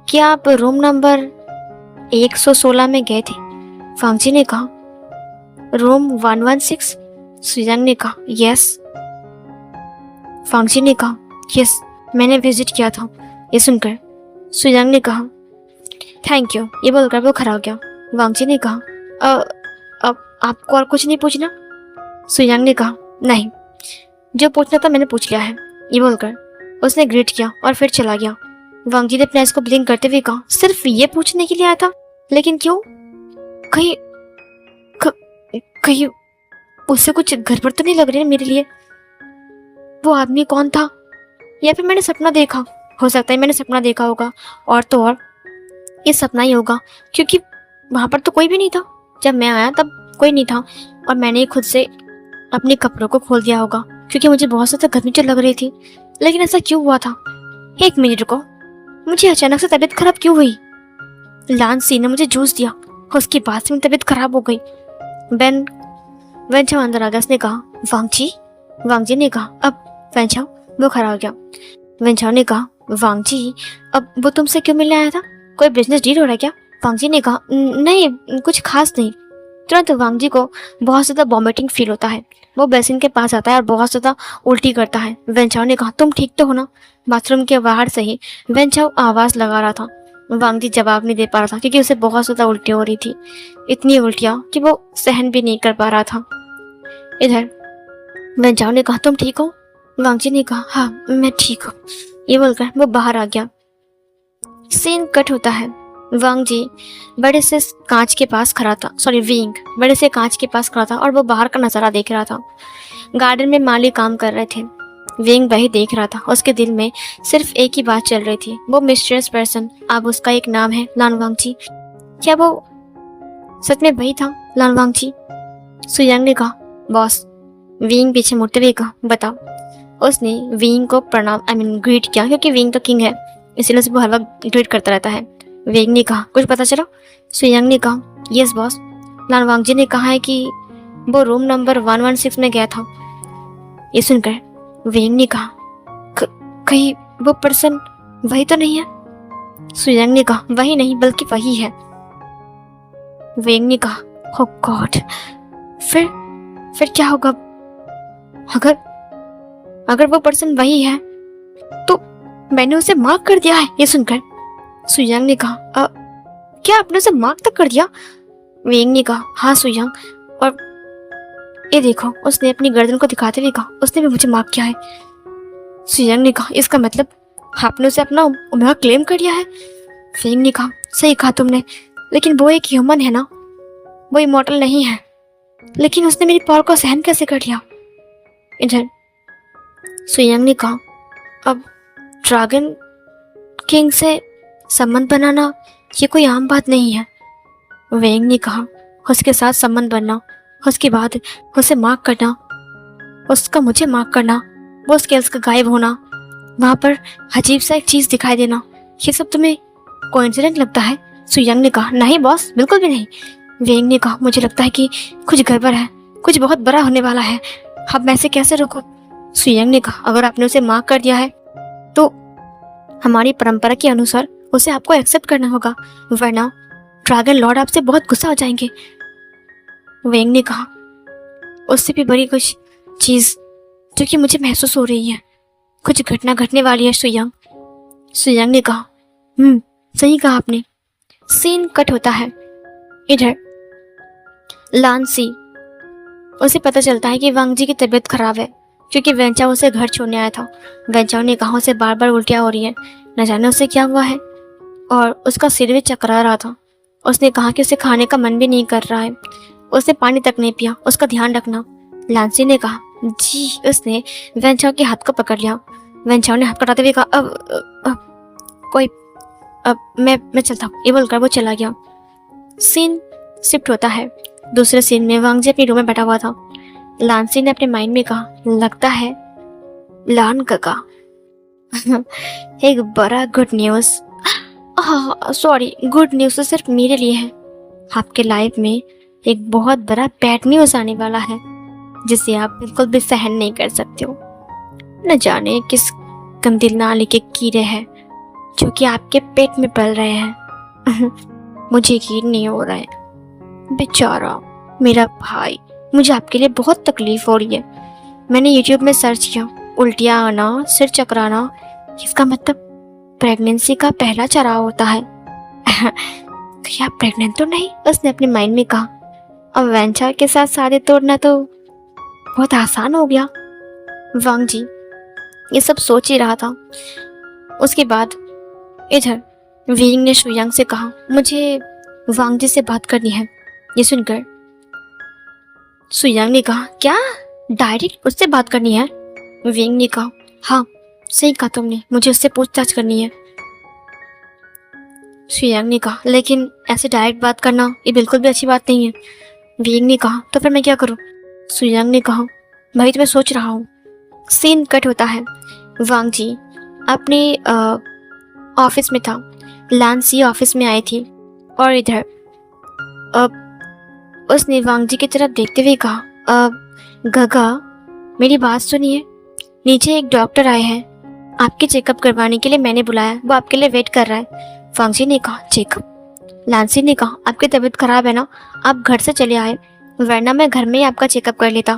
क्या आप रूम नंबर 116 में गए थे? वांगजी ने कहा, रूम 116? सुयांग ने कहा, यस। वांगजी ने कहा, यस, मैंने विजिट किया था। ये सुनकर सुयांग ने कहा, थैंक यू। ये बोलकर वो खड़ा हो गया। वांगजी ने कहा, अब आपको और कुछ नहीं पूछना? सुयांग ने कहा, नहीं, जो पूछना था मैंने पूछ लिया है। ये बोलकर उसने ग्रीट किया और फिर चला गया। वांगजी ने अपने आइज को ब्लिंक करते हुए कहा, सिर्फ ये पूछने के लिए आया था, लेकिन क्यों? कहीं उससे कुछ गड़बड़ तो नहीं लग रही है मेरे लिए? वो आदमी कौन था? या फिर मैंने सपना देखा? हो सकता है मैंने सपना देखा होगा, और तो और ये सपना ही होगा, क्योंकि वहां पर तो कोई भी नहीं था। जब मैं आया तब कोई नहीं था, और मैंने खुद से अपने कपड़ों को खोल दिया होगा क्योंकि मुझे बहुत ज़्यादा गर्मी तो लग रही थी। लेकिन ऐसा क्यों हुआ था? एक मिनट रुको। मुझे अचानक से तबीयत खराब क्यों हुई? लांसी ने मुझे जूस दिया, उसके बाद से मेरी तबीयत खराब हो गई। वेंचाओ अंदर आ गया। उसने कहा वांग जी ने कहा अब वेंचाओ वो खड़ा हो गया। वेंचाओ ने कहा वांग जी अब वो तुमसे क्यों मिलने आया था? कोई बिजनेस डील हो रहा है क्या? वांग जी ने कहा नहीं, कुछ खास नहीं। तुरंत वांग जी को बहुत ज़्यादा वॉमिटिंग फील होता है। वो बेसिन के पास आता है और बहुत ज़्यादा उल्टी करता है। वेंचाओ ने कहा तुम ठीक तो हो ना? बाथरूम के बाहर से ही वेंचाओ आवाज़ लगा रहा था। वांग जी जवाब नहीं दे पा रहा था क्योंकि उसे बहुत ज़्यादा उल्टी हो रही थी, इतनी उल्टियाँ कि वो सहन भी नहीं कर पा रहा था। इधर वेंचाओ ने कहा तुम ठीक हो? वांग जी ने कहा हाँ मैं ठीक हूँ। ये बोलकर वो बाहर आ गया। सीन कट होता है। वांग जी बड़े से कांच के पास खड़ा था, विंग बड़े से कांच के पास खड़ा था और वो बाहर का नज़ारा देख रहा था। गार्डन में माली काम कर रहे थे, विंग वही देख रहा था। उसके दिल में सिर्फ एक ही बात चल रही थी, वो मिस्टीरियस पर्सन, अब उसका एक नाम है लान वांगची। क्या वो सच में वही था लान वांगची? सुयांग ने कहा बॉस। विंग पीछे मुड़ते हुए कहा बताओ। उसने विंग को प्रणाम ग्रीट किया क्योंकि विंग तो किंग है, इसीलिए उसे वो हर वक्त ग्रीट करता रहता है। विंग ने कहा कुछ पता चला? सुयांग ने कहा यस बॉस, लान वांगजी ने कहा है कि वो रूम नंबर 116 में गया था। ये सुनकर विंग ने कहा कहीं वो पर्सन वही तो नहीं है? सुयांग ने कहा वही नहीं बल्कि वही है। विंग ने कहा ओह गॉड, फिर क्या होगा? अगर वो पर्सन वही है तो मैंने उसे मार्क कर दिया है। ये सुनकर सुयांग ने कहा क्या आपने उसे मार्क तक कर दिया? विंग ने कहा हाँ सुयांग, और ये देखो। उसने अपनी गर्दन को दिखाते हुए कहा उसने भी मुझे मार्क किया है। सुयांग ने कहा इसका मतलब आपने उसे अपना ओमेगा क्लेम कर लिया है? विंग ने कहा सही कहा तुमने, लेकिन वो एक ह्यूमन है ना, वो इमॉर्टल नहीं है। लेकिन उसने मेरी पावर को सहन कैसे कर लिया? इधर सुयांग ने कहा अब ड्रैगन किंग से संबंध बनाना ये कोई आम बात नहीं है। वेंग ने कहा उसके साथ संबंध बनना, उसके बाद उसे मार्क करना, उसका मुझे मार्क करना, वो स्केल्स का गायब होना, वहाँ पर अजीब सा एक चीज़ दिखाई देना, ये सब तुम्हें कोइंसिडेंट लगता है? सुयांग ने कहा नहीं बॉस, बिल्कुल भी नहीं। वेंग ने कहा मुझे लगता है कि कुछ गड़बड़ है, कुछ बहुत बड़ा होने वाला है, अब मैं इसे कैसे रोकूं? सुयांग ने कहा अगर आपने उसे मार्क कर दिया है तो हमारी परंपरा के अनुसार उसे आपको एक्सेप्ट करना होगा, वरना ड्रैगन लॉर्ड आपसे बहुत गुस्सा हो जाएंगे। वेंग ने कहा उससे भी बड़ी कुछ चीज जो कि मुझे महसूस हो रही है, कुछ घटना घटने वाली है सुयांग। सुयांग ने कहा सही कहा आपने। सीन कट होता है। इधर लांसी, उसे पता चलता है कि वांग जी की तबीयत खराब है क्योंकि वेंचाओ उसे घर छोड़ने आया था। वेंचाओ ने कहा उसे बार बार उल्टियाँ हो रही है, न जाने उसे क्या हुआ है, और उसका सिर भी चकरा रहा था। उसने कहा कि उसे खाने का मन भी नहीं कर रहा है, उसने पानी तक नहीं पिया, उसका ध्यान रखना। लांसी ने कहा जी। उसने वेंचाओ के हाथ को पकड़ लिया। वेंचाओ ने हाथ कटाते हुए कहा मैं चलता हूँ। ये बोलकर वो चला गया। सीन शिफ्ट होता है। दूसरे सीन में वांग जी अपने रूम में बैठा हुआ था। लांसी ने अपने माइंड में कहा लगता है लान काका एक बड़ा good news, sorry good news तो सिर्फ मेरे लिए है। आपके लाइफ में एक बहुत बड़ा बैड न्यूज़ आने वाला है जिसे आप बिल्कुल भी सहन नहीं कर सकते हो। न जाने किस गंदी नाली के कीड़े हैं जो कि आपके पेट में पल रहे हैं मुझे यकीन नहीं हो रहा है, बेचारा मेरा भाई, मुझे आपके लिए बहुत तकलीफ हो रही है। मैंने YouTube में सर्च किया, उल्टियाँ आना, सिर चकराना, इसका मतलब प्रेगनेंसी का पहला चढ़ाव होता है क्या आप प्रेग्नेंट तो नहीं? उसने अपने माइंड में कहा। अब वेंचा के साथ शादी तोड़ना तो बहुत आसान हो गया। वांग जी ये सब सोच ही रहा था। उसके बाद इधर विंग ने शुयांग से कहा मुझे वांग जी से बात करनी है। ये सुनकर सुयांग ने कहा क्या डायरेक्ट उससे बात करनी है? विंग ने कहा हाँ सही कहा तुमने, मुझे उससे पूछताछ करनी है। सुयांग ने कहा लेकिन ऐसे डायरेक्ट बात करना ये बिल्कुल भी अच्छी बात नहीं है। विंग ने कहा तो फिर मैं क्या करूं? सुयांग ने कहा भाई तो मैं सोच रहा हूँ। सीन कट होता है। वांग जी अपने ऑफिस में था। लांसी ऑफिस में आई थी और इधर अब उसने वांग जी की तरफ देखते हुए कहा, गगा मेरी बात सुनिए, नीचे एक डॉक्टर आए हैं, आपके चेकअप करवाने के लिए मैंने बुलाया, वो आपके लिए वेट कर रहा है। वांग जी ने कहा, चेकअप? लांसी ने कहा, आपकी तबीयत खराब है ना, आप घर से चले आए, वरना मैं घर में ही आपका चेकअप कर लेता।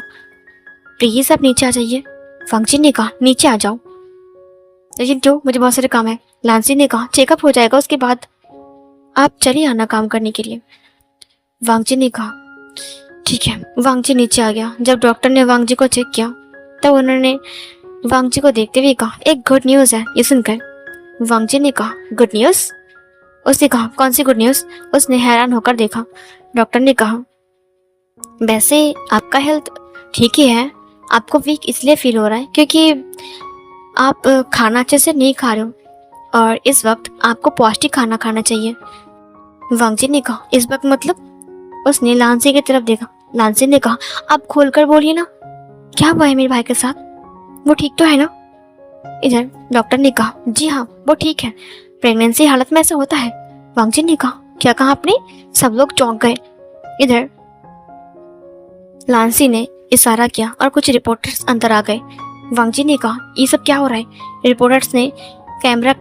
प्लीज आप नीचे आ जाइए। वांग जी ने कहा, नीचे आ जाओ, लेकिन क्यों, मुझे बहुत सारे काम है। लांसी ने कहा, चेकअप हो जाएगा उसके बाद आप चलिए आना काम करने के लिए। वांग जी ने कहा, ठीक है। वांग जी नीचे आ गया। जब डॉक्टर ने वांग जी को चेक किया तब उन्होंने वांग जी को देखते हुए कहा, एक गुड न्यूज़ है ये सुनकर। वांग जी ने कहा, गुड न्यूज़? उसने कहा, कौन सी गुड न्यूज़? उसने हैरान होकर देखा। डॉक्टर ने कहा, वैसे आपका हेल्थ ठीक ही है, आपको वीक इसलिए फील हो रहा है क्योंकि आप खाना अच्छे से नहीं खा रहे हो और इस वक्त आपको पौष्टिक खाना खाना चाहिए। वांग जी ने कहा, इस वक्त मतलब? उसने लांसी की तरफ देखा। लांसी ने कहा, आप खोलकर बोलिए ना, क्या हुआ है मेरे भाई के साथ, वो ठीक तो है ना? इधर डॉक्टर ने कहा, जी हाँ वो ठीक है, प्रेगनेंसी हालत में ऐसा होता है। वांग जी ने कहा, क्या कहा आपने? सब लोग चौंक गए। इधर लांसी ने इशारा किया और कुछ रिपोर्टर्स अंदर आ गए। वांग जी ने कहा, ये सब क्या हो रहा है? रिपोर्टर्स ने कैमरा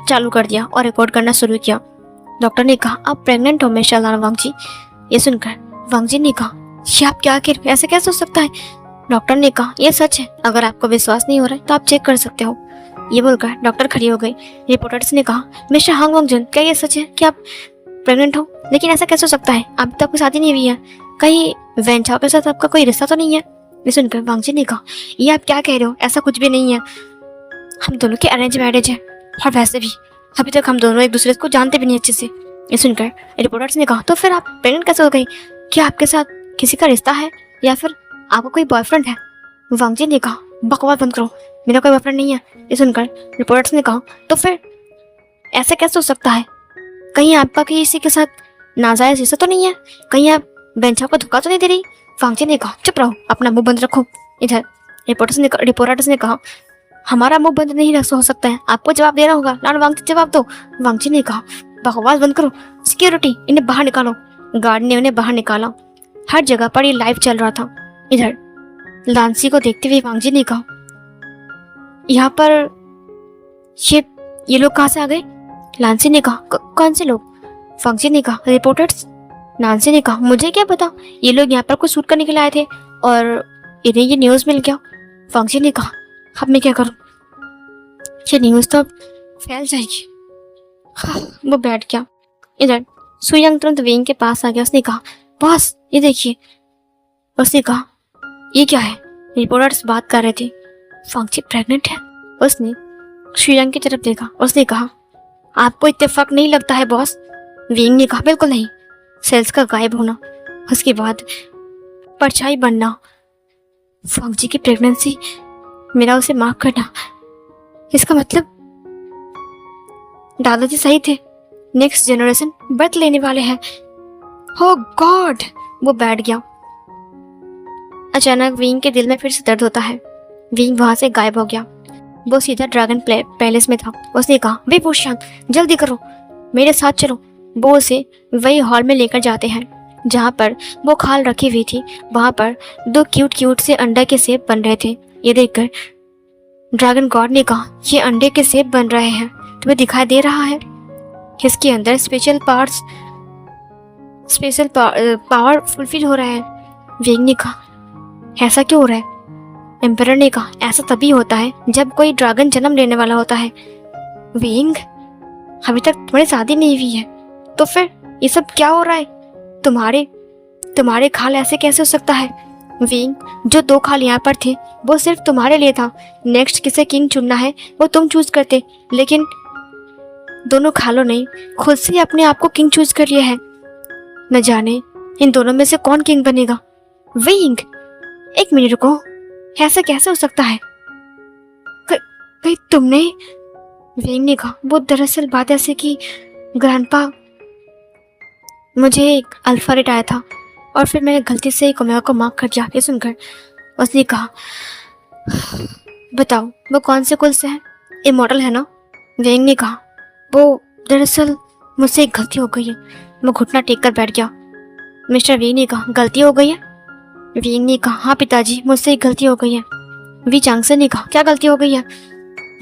चालू कर दिया और रिकॉर्ड करना शुरू किया। डॉक्टर ने कहा, आप प्रेग्नेंट हो माशाल्लाह वांग जी। ये सुनकर वांग जी ने कहा, ये आप क्या कह रहे हो, ऐसे कैसे हो सकता है? डॉक्टर ने कहा, यह सच है, अगर आपको विश्वास नहीं हो रहा है तो आप चेक कर सकते हो। ये बोलकर डॉक्टर खड़ी हो गई। रिपोर्टर्स ने कहा, मिस्टर हांग वांगजन, क्या ये सच है कि आप प्रेग्नेंट हो? लेकिन ऐसा कैसे हो सकता है, अभी तक आपकी शादी नहीं हुई है, कहीं वैन चाओ के साथ आपका कोई रिश्ता तो नहीं है? ये सुनकर वांग जी ने कहा, ये आप क्या कह रहे हो, ऐसा कुछ भी नहीं है, हम दोनों की अरेंज मैरिज है और वैसे भी अभी तक हम दोनों एक दूसरे को जानते भी नहीं अच्छे से। ये सुनकर रिपोर्टर्स ने कहा, तो फिर आप प्रेग्नेंट कैसे हो गई? क्या आपके साथ किसी का रिश्ता है या फिर आपका कोई बॉयफ्रेंड है? वांग जी ने कहा, बकवास बंद करो, मेरा कोई बॉयफ्रेंड नहीं है। ये सुनकर रिपोर्टर्स ने कहा, तो फिर ऐसे कैसे हो सकता है, कहीं आपका किसी के साथ नाजायज रिश्ता तो नहीं है, कहीं आप बेंचा को धोखा तो नहीं दे रही? वांग जी ने कहा, चुप रहो, अपना मुंह बंद रखो। इधर रिपोर्टर्स ने कहा, हमारा मुंह बंद नहीं रख हो सकता है, आपको जवाब देना होगा। लान वांग जी जवाब दो। वांग जी ने कहा, बकवास बंद करो, सिक्योरिटी इन्हें बाहर निकालो। गार्ड ने उन्हें बाहर निकाला। हर जगह पर ये लाइव चल रहा था। इधर लांसी को देखते हुए वांग जी ने कहा, यहाँ पर ये लोग कहाँ से आ गए? लांसी ने कहा, कौन से लोग? वांग जी ने कहा, रिपोर्टर्स। लांसी ने कहा, मुझे क्या पता, ये लोग यहाँ पर कुछ शूट करने के लिए आए थे और इन्हें ये न्यूज़ मिल गया। वांग जी ने कहा, अब मैं क्या करूं, ये न्यूज़ तो अब फैल जाएगी। हाँ, वो बैठ गया। इधर सुयंग तुरंत वेंग के पास आ गया। उसने कहा, बॉस ये देखिए। उसने कहा, ये क्या है? रिपोर्टर्स बात कर रहे थे, वांग जी प्रेग्नेंट है। उसने सुयंग की तरफ देखा। उसने कहा, आपको इत्तेफाक नहीं लगता है बॉस? वेंग ने कहा, बिल्कुल नहीं, सेल्स का गायब होना, उसके बाद परछाई बनना, वांग जी की प्रेगनेंसी, मेरा उसे माफ करना, इसका मतलब दादाजी सही थे, नेक्स्ट जनरेशन बर्थ लेने वाले हैं। हो गॉड! वो बैठ गया। अचानक विंग के दिल में फिर से दर्द होता है। विंग वहां से गायब हो गया। वो सीधा ड्रैगन पैलेस में था। उसने कहा, वे पोशांग जल्दी करो, मेरे साथ चलो। वो उसे वही हॉल में लेकर जाते हैं जहाँ पर वो खाल रखी हुई थी। वहाँ पर दो क्यूट से अंडे के सेब बन रहे थे। ये देखकर ड्रैगन गॉड ने कहा, ये अंडे के सेब बन रहे हैं, तुम्हें दिखाई दे रहा है? इसके अंदर स्पेशल पावर फुलफिल हो रहा है। विंग ने कहा, ऐसा क्यों हो रहा है? एम्परर ने कहा, ऐसा तभी होता है जब कोई ड्रैगन जन्म लेने वाला होता है। विंग, अभी तक तुम्हारी शादी नहीं हुई है, तो फिर ये सब क्या हो रहा है? तुम्हारे खाल ऐसे कैसे हो सकता है? विंग, जो दो खाल यहाँ पर थे वो सिर्फ तुम्हारे लिए था। नेक्स्ट किसे किंग चुनना है वो तुम चूज करते, लेकिन दोनों खालों ने खुद से अपने आप को किंग चूज कर लिया है। न जाने इन दोनों में से कौन किंग बनेगा। विंग, एक मिनट रुको, ऐसा कैसे हो सकता है? कहीं तुमने? विंग ने कहा, वो दरअसल बात ऐसे कि ग्रैंडपा, मुझे एक अल्फा रेट आया था और फिर मैंने गलती से एक ओमेगा को माफ कर दिया। ये सुनकर उसने कहा, बताओ वो कौन से कुल से है? इमॉर्टल है ना? विंग ने कहा, वो दरअसल मुझसे एक गलती हो गई है। मैं घुटना टेक कर बैठ गया। मिस्टर वी ने कहा, गलती हो गई है? वी ने कहा, हाँ पिताजी, मुझसे एक गलती हो गई है। वी चांगसन ने कहा, क्या गलती हो गई है,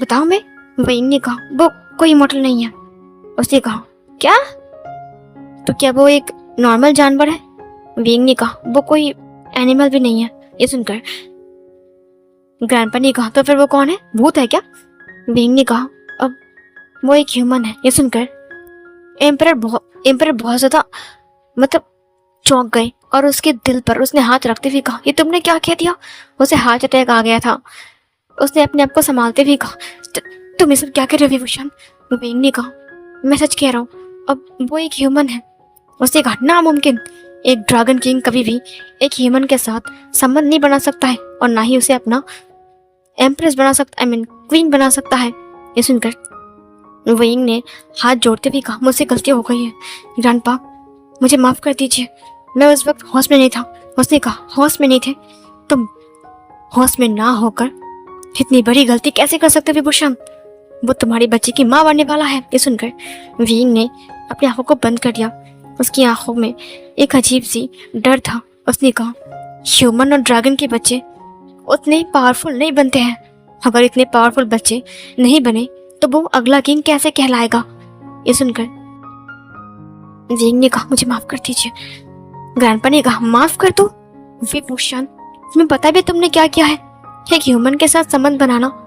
बताओ मैं। वी ने कहा, वो कोई इमोर्टल नहीं है। उसने कहा, क्या? तो क्या वो एक नॉर्मल जानवर है? वी ने कहा, वो कोई एनिमल भी नहीं है। ये सुनकर ग्रैंडपा ने कहा, तो फिर वो कौन है, भूत है क्या? वी ने कहा, अब वो एक ह्यूमन है। ये सुनकर एम्परर बहुत ज्यादा मतलब चौंक गए और उसके दिल पर उसने हाथ रखते हुए कहा, ये तुमने क्या कह दिया? उसे हार्ट अटैक आ गया था। उसने अपने आप को संभालते हुए कहा, तुम ये सब क्या कर रहे हो विभूषण? वेंग ने कहा, मैं सच कह रहा हूँ, अब वो एक ह्यूमन है। उसने कहा, नामुमकिन, एक ड्रैगन किंग कभी भी एक ह्यूमन के साथ संबंध नहीं बना सकता है और ना ही उसे अपना एम्प्रेस बना सकता, आई मीन क्वीन बना सकता है। ये सुनकर वेंग ने हाथ जोड़ते हुए कहा, मुझसे गलती हो गई है ग्रैंडपा, मुझे माफ कर दीजिए, मैं उस वक्त होश में नहीं था। उसने कहा, होश में नहीं थे? तुम होश में ना होकर इतनी बड़ी गलती कैसे कर सकते विभूषण? वो तुम्हारी बच्ची की माँ बनने वाला है। ये सुनकर वींग ने अपनी आंखों को बंद कर दिया। उसकी आंखों में एक अजीब सी डर था। उसने कहा, ह्यूमन और ड्रैगन के बच्चे उतने पावरफुल नहीं बनते हैं। अगर इतने पावरफुल बच्चे नहीं बने तो वो अगला किंग कैसे कहलाएगा? ये सुनकर वींग ने कहा, मुझे माफ कर दीजिए। ग्रैंडपा ने कहा, माफ कर दो? विभूषण, तुम्हें पता भी तुमने क्या किया है? एक ह्यूमन के साथ संबंध बनाना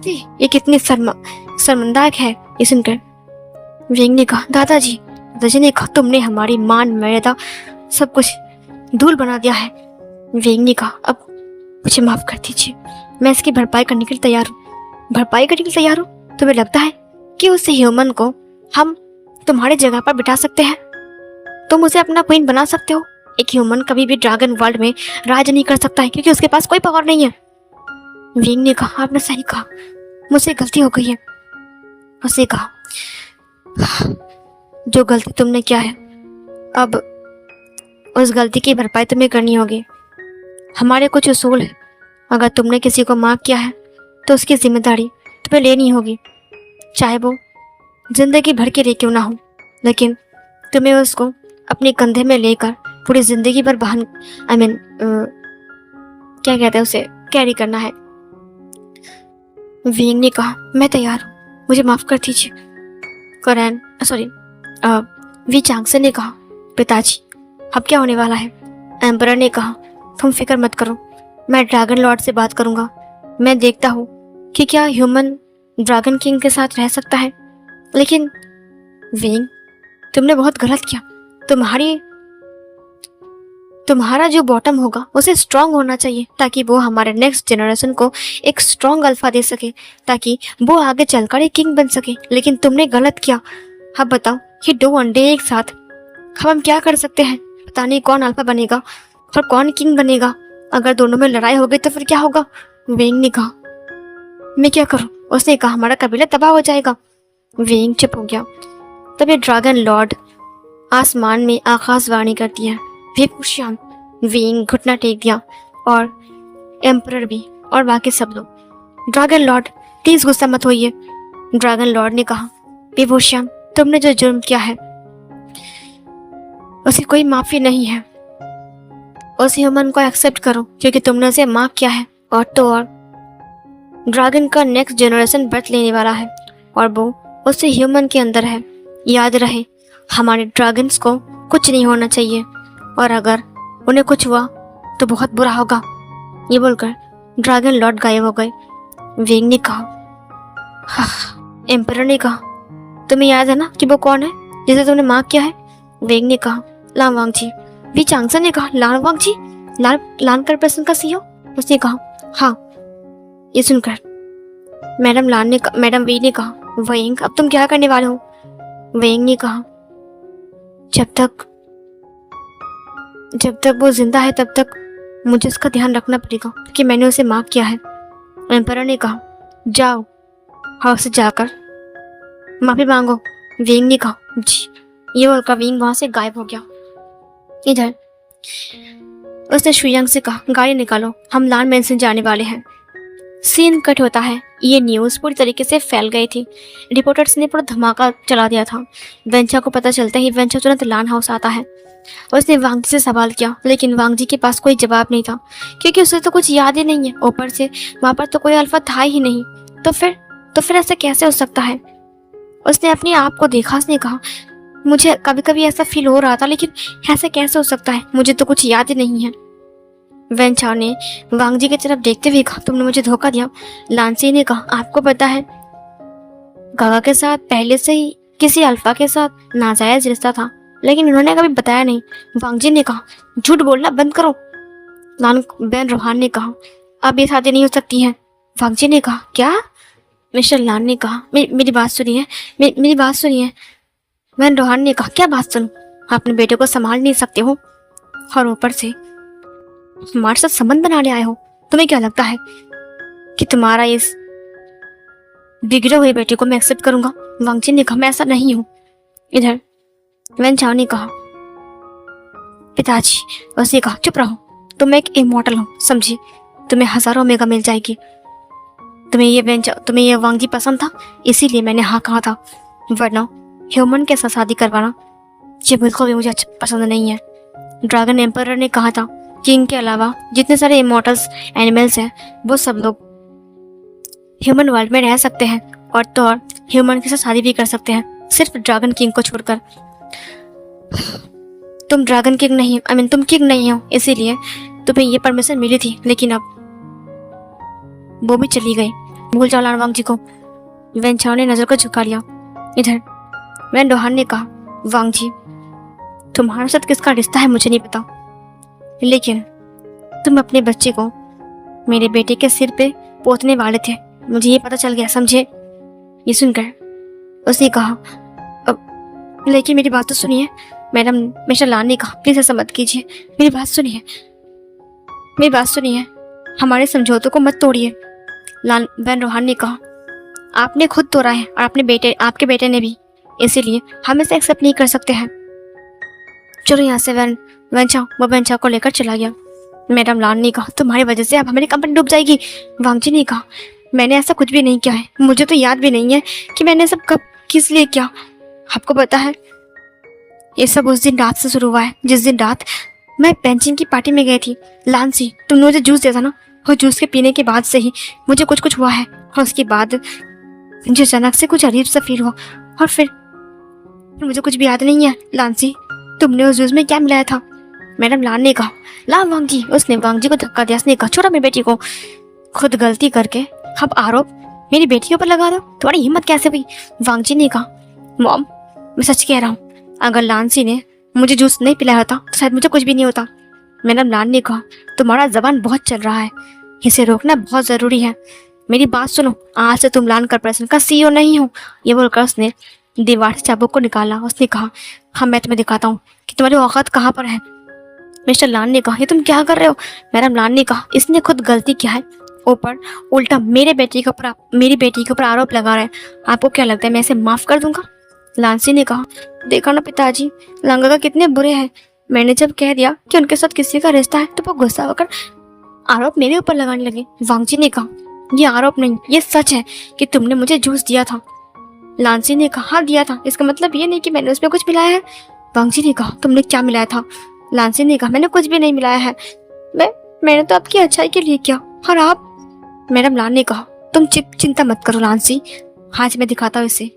ये कितनी शर्मनाक है। ये सुनकर वींग ने कहा, दादाजी ने कहा, तुमने हमारी मान मर्यादा सब कुछ धूल बना दिया है। वींग ने कहा, अब मुझे माफ कर दीजिए, मैं इसकी भरपाई करने के लिए तैयार हूँ। भरपाई करने के लिए तैयार हूँ? तुम्हें लगता है कि उस ह्यूमन को हम तुम्हारी जगह पर बिठा सकते हैं? तुम उसे अपना क्वीन बना सकते हो? एक ह्यूमन कभी भी ड्रैगन वर्ल्ड में राज नहीं कर सकता है क्योंकि उसके पास कोई पावर नहीं है। वींग ने कहा, आपने सही कहा, मुझसे गलती हो गई है। उसने कहा, जो गलती तुमने किया है अब उस गलती की भरपाई तुम्हें करनी होगी। हमारे कुछ उसूल है, अगर तुमने किसी को माफ किया है तो उसकी जिम्मेदारी तुम्हें लेनी होगी, चाहे वो जिंदगी भर के लिए क्यों ना हो, लेकिन तुम्हें उसको अपने कंधे में लेकर पूरी जिंदगी भर बहन क्या कहते हैं उसे कैरी करना है। वींग ने कहा, मैं तैयार हूँ, मुझे माफ कर दीजिए। वी चांगसन ने कहा, पिताजी अब क्या होने वाला है? एम्परर ने कहा, तुम फिक्र मत करो, मैं ड्रैगन लॉर्ड से बात करूंगा। मैं देखता हूँ कि क्या ह्यूमन ड्रैगन किंग के साथ रह सकता है। लेकिन वींग, तुमने बहुत गलत किया। तुम्हारा जो बॉटम होगा उसे स्ट्रांग होना चाहिए ताकि वो हमारे नेक्स्ट जनरेशन को एक स्ट्रांग अल्फा दे सके, ताकि वो आगे चलकर एक किंग बन सके। लेकिन तुमने गलत किया। अब बताओ, ये दो अंडे एक साथ, अब हम क्या कर सकते हैं? पता नहीं कौन अल्फा बनेगा और कौन किंग बनेगा। अगर दोनों में लड़ाई हो गई तो फिर क्या होगा? वेंग ने कहा, मैं क्या करूं? उसने कहा, हमारा कबीला तबाह हो जाएगा। वेंग चुप हो गया। तभी ड्रैगन लॉर्ड आसमान में आकाशवाणी करती है, विभूषण। वेंग घुटना टेक दिया और एम्परर भी और बाकी सब लोग। ड्रैगन लॉर्ड प्लीज गुस्सा मत होइए। ड्रैगन लॉर्ड ने कहा, विभूषण, तुमने जो जुर्म किया है उसे कोई माफी नहीं है। उस ह्यूमन को एक्सेप्ट करो क्योंकि तुमने उसे माफ किया है। और तो और ड्रैगन का नेक्स्ट जनरेशन बर्थ लेने वाला है और वो उस ह्यूमन के अंदर है। याद रहे, हमारे ड्रैगन्स को कुछ नहीं होना चाहिए और अगर उन्हें कुछ हुआ तो बहुत बुरा होगा। ये बोलकर ड्रैगन लॉर्ड गायब हो गए। वेंग ने कहा, एम्परर ने कहा, तुम्हें याद है ना कि वो कौन है जिसे तुमने माफ किया है? वेंग ने कहा, लान वांगजी। वी चांगसन ने कहा, लान वांगजी, लान कॉर्पोरेशन का सीईओ? उसने कहा, हाँ। ये सुनकर मैडम वी ने कहा, वेंग, अब तुम क्या करने वाले हो? वेंग ने कहा, जब तक वो जिंदा है तब तक मुझे उसका ध्यान रखना पड़ेगा कि मैंने उसे माफ किया है। एम्परर ने कहा, जाओ हाउस से जाकर माफी मांगो। वेंग ने कहा, जी। ये बोलकर वेंग वहां से गायब हो गया। इधर उसने शुयांग से कहा, गाड़ी निकालो, हम लान मेंशन जाने वाले हैं। सीन कट होता है। ये न्यूज़ पूरी तरीके से फैल गई थी। रिपोर्टर्स ने पूरा धमाका चला दिया था। वेंचा को पता चलता ही वेंचा तुरंत लान हाउस आता है। उसने वांग जी से सवाल किया, लेकिन वांग जी के पास कोई जवाब नहीं था, क्योंकि उसे तो कुछ याद ही नहीं है। ऊपर से वहाँ पर तो कोई अल्फा था ही नहीं। तो फिर ऐसा कैसे हो सकता है? उसने अपने आप को देखा। उसने कहा, मुझे कभी कभी ऐसा फील हो रहा था, लेकिन ऐसा कैसे हो सकता है? मुझे तो कुछ याद ही नहीं है। वेन चाओ ने वांग जी की तरफ देखते हुए कहा, तुमने मुझे धोखा दिया। लानसी ने कहा, आपको पता है गागा के साथ पहले से ही किसी अल्फा के साथ नाजायज रिश्ता था, लेकिन उन्होंने कभी बताया नहीं। वांग जी ने कहा, झूठ बोलना बंद करो। लान बेन रोहान ने कहा, अब ये शादी नहीं हो सकती है। वांग जी ने कहा, क्या? मिस्टर लान ने कहा, मेरी बात सुनिए, मेरी बात सुनिए। वेन रोहान ने कहा, क्या बात सुनूं? अपने बेटे को संभाल नहीं सकते हो, और ऊपर से हमारे साथ संबंध बनाने आए हो। तुम्हें क्या लगता है कि तुम्हारा इस बिगड़े हुए बेटे को मैं एक्सेप्ट करूंगा? वांग जी ने कहा, मैं ऐसा नहीं हूं। इधर वेन चाओ ने कहा, पिताजी। उसने कहा, चुप रहो, तुम एक इमॉर्टल हो, समझी? तुम्हें हजारों मेगा मिल जाएगी। तुम्हें ये वांग जी पसंद था, इसीलिए मैंने हाँ कहा था, वरना ह्यूमन के साथ शादी करवाना ये बिल्कुल भी मुझे पसंद नहीं है। ड्रैगन एम्परर ने कहा था कि इनके अलावा जितने सारे इमॉर्टल्स एनिमल्स हैं, वो सब लोग ह्यूमन वर्ल्ड में रह सकते हैं, और तो और ह्यूमन के साथ शादी भी कर सकते हैं, सिर्फ ड्रैगन किंग को छोड़कर। तुम ड्रैगन किंग नहीं, तुम किंग नहीं हो, इसीलिए तुम्हें ये परमिशन मिली थी, लेकिन अब वो भी चली गई। भूल जाओ लान वांग जी को। वेन चाओ ने नजर को झुका लिया। इधर वेन रोहान ने कहा, वांग जी, तुम्हारे साथ किसका रिश्ता है मुझे नहीं पता, लेकिन तुम अपने बच्चे को मेरे बेटे के सिर पे पोतने वाले थे, मुझे ये पता चल गया, समझे? ये सुनकर उसने कहा, लेकिन मेरी बात तो सुनिए। मैडम मिस्टर लान ने कहा, प्लीज ऐसा मत कीजिए, मेरी बात सुनिए, हमारे समझौतों को मत तोड़िए। वेन रोहान ने कहा, आपने खुद तोड़ा है, और आपके बेटे ने भी, इसीलिए हम इसे एक्सेप्ट नहीं कर सकते हैं। चलो यहाँ से। वेन चाओ को लेकर चला गया। मैडम लान ने कहा, तुम्हारी वजह से अब हमारी कंपनी डूब जाएगी। वांग जी ने कहा, मैंने ऐसा कुछ भी नहीं किया है, मुझे तो याद भी नहीं है कि मैंने सब कब किस लिए किया। आपको पता है, ये सब उस दिन रात से शुरू हुआ है, जिस दिन रात मैं पेंशन की पार्टी में गई थी। लानसी, तुमने मुझे जूस दिया था ना, और जूस के पीने के बाद से ही मुझे कुछ हुआ है, और उसके बाद मुझे अचानक से कुछ अजीब सा फील हुआ, और फिर मुझे कुछ भी याद नहीं है। लानसी, तुमने उस जूस में क्या मिलाया था? मैडम लान ने कहा, ला वांग जी। उसने वांग जी को धक्का दिया। उसने कहा, छोड़ो मेरी बेटी को, खुद गलती करके अब आरोप मेरी बेटी के ऊपर लगा दो, तुम्हारी हिम्मत कैसे हुई? वांग जी ने कहा, मॉम, मैं सच कह रहा हूँ, अगर लानसी ने मुझे जूस नहीं पिलाया होता तो शायद मुझे कुछ भी नहीं होता। मैडम लान ने कहा, तुम्हारा जबान बहुत चल रहा है, इसे रोकना बहुत जरूरी है। मेरी बात सुनो, आज से तुम लान कॉर्पोरेशन का सीईओ नहीं हो। ये बोलकर उसने दीवार से चाबुक को निकाला। उसने कहा, हाँ, मैं तुम्हें दिखाता हूँ कि तुम्हारी औकात कहाँ पर है। मिस्टर लान ने कहा, ये तुम क्या कर रहे हो? मैडम लान ने कहा, इसने खुद गलती किया है, ऊपर उल्टा मेरी बेटी के ऊपर आरोप लगा रहा है। आपको क्या लगता है मैं इसे माफ कर दूंगा? लानसी ने कहा, देखा ना पिताजी, लांगा कितने बुरे हैं। मैंने जब कह दिया कि उनके साथ किसी का रिश्ता है, तो वो गुस्सा होकर आरोप मेरे ऊपर लगाने लगे। वांग जी ने कहा, ये आरोप नहीं, ये सच है कि तुमने मुझे जूस दिया था। लानसी ने कहा, हाँ दिया था, इसका मतलब ये नहीं कि मैंने उसमें कुछ मिलाया है। वांग जी ने कहा, तुमने क्या मिलाया था? लानसी ने कहा, मैंने कुछ भी नहीं मिलाया है, मैंने तो आपकी अच्छाई के लिए किया, और आप? मैडम लान ने कहा, तुम चिंता मत करो लानसी, आज मैं दिखाता हूँ इसे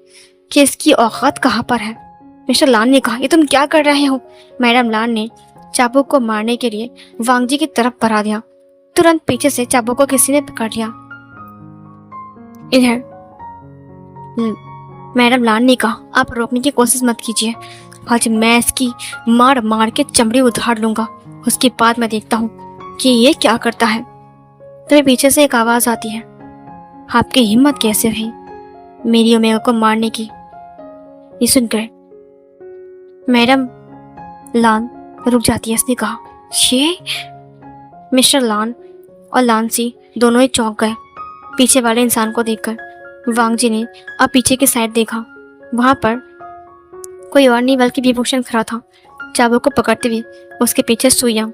कि इसकी औकात कहाँ पर है। मिस्टर लान ने कहा, ये तुम क्या कर रहे हो? मैडम लान ने चाबुक को मारने के लिए वांग जी की तरफ बढ़ा दिया। तुरंत पीछे से चाबुक को किसी ने पकड़ लिया। इधर मैडम लान ने कहा, आप रोकने की कोशिश मत कीजिए, आज मैं इसकी मार मार के चमड़ी उधार लूंगा, उसके बाद मैं देखता हूँ कि ये क्या करता है। तुम्हें पीछे से एक आवाज आती है, आपकी हिम्मत कैसे हुई मेरी ओमेगा को मारने की? ये सुनकर मैडम लान रुक जाती है। उसने कहा, ये? मिस्टर लान और लानसी दोनों ही चौंक गए पीछे वाले इंसान को देखकर। वांग जी ने अब पीछे की साइड देखा, वहां पर कोई और नहीं बल्कि विभूषण खड़ा था, चाबुक को पकड़ते हुए उसके पीछे सुइया।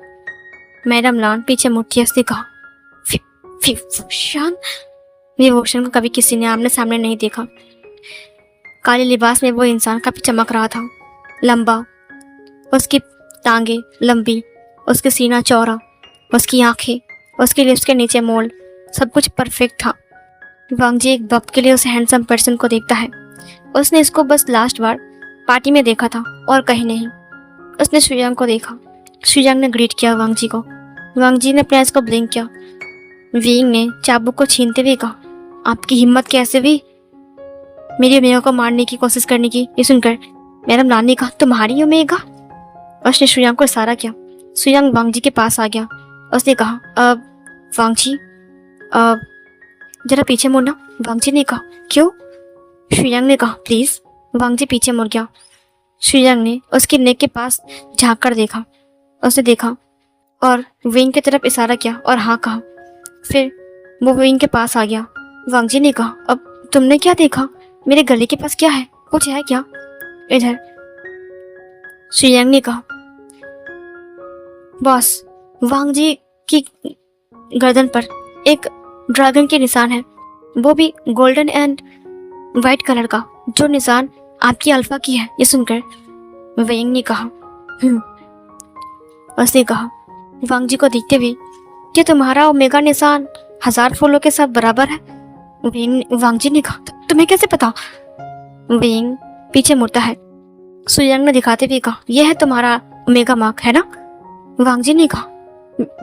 मैडम लान पीछे मुड़ती है। उसने कहा, विभूषण। विभूषण को कभी किसी ने आमने सामने नहीं देखा। काले लिबास में वो इंसान काफी चमक रहा था। लंबा, उसकी टांगे लंबी, उसके सीना चौड़ा, उसकी आंखें, उसके लिप्स के नीचे मोल्ड, सब कुछ परफेक्ट था। वांग जी एक वक्त के लिए उस हैंडसम पर्सन को देखता है। उसने इसको बस लास्ट बार पार्टी में देखा था और कहीं नहीं। उसने शुयांग को देखा। शुयांग ने ग्रीट किया वांग जी को। वांग जी ने अपने आइज को ब्लिंक किया। विंग ने चाबुक को छीनते हुए कहा, आपकी हिम्मत कैसे हुई मेरी ओमेगा को मारने की कोशिश करने की? ये सुनकर मैडम लान ने कहा, तुम्हारी ओमेगा? उसने शुयांग को इशारा किया। शुयांग वांग जी के पास आ गया। उसने कहा, वांग जी जरा पीछे मुड़ना। वांग जी ने कहा, क्यों? शुयांग ने कहा, प्लीज। वांग जी पीछे मुड़ गया। शुयांग ने उसके नेक के पास झांक कर देखा। उसने देखा और विंग की तरफ इशारा किया और हाँ कहा। फिर वो विंग के पास आ गया। वांग जी ने कहा, अब तुमने क्या देखा? मेरे गले के पास क्या है? कुछ है क्या इधर? शुयांग ने कहा, बॉस, वांग जी की गर्दन पर एक ड्रैगन के निशान है, वो भी गोल्डन एंड वाइट कलर का, जो निशान आपकी अल्फा की है। ये सुनकर वेंग ने कहा, उसने कहा वांग जी को देखते हुए, क्या तुम्हारा ओमेगा निशान 1000 फूलों के साथ बराबर है? वांग जी ने कहा, तुम्हें कैसे पता? वेंग पीछे मुड़ता है। शुयांग ने दिखाते हुए कहा, यह है तुम्हारा ओमेगा मार्क, है ना? वांग जी ने कहा,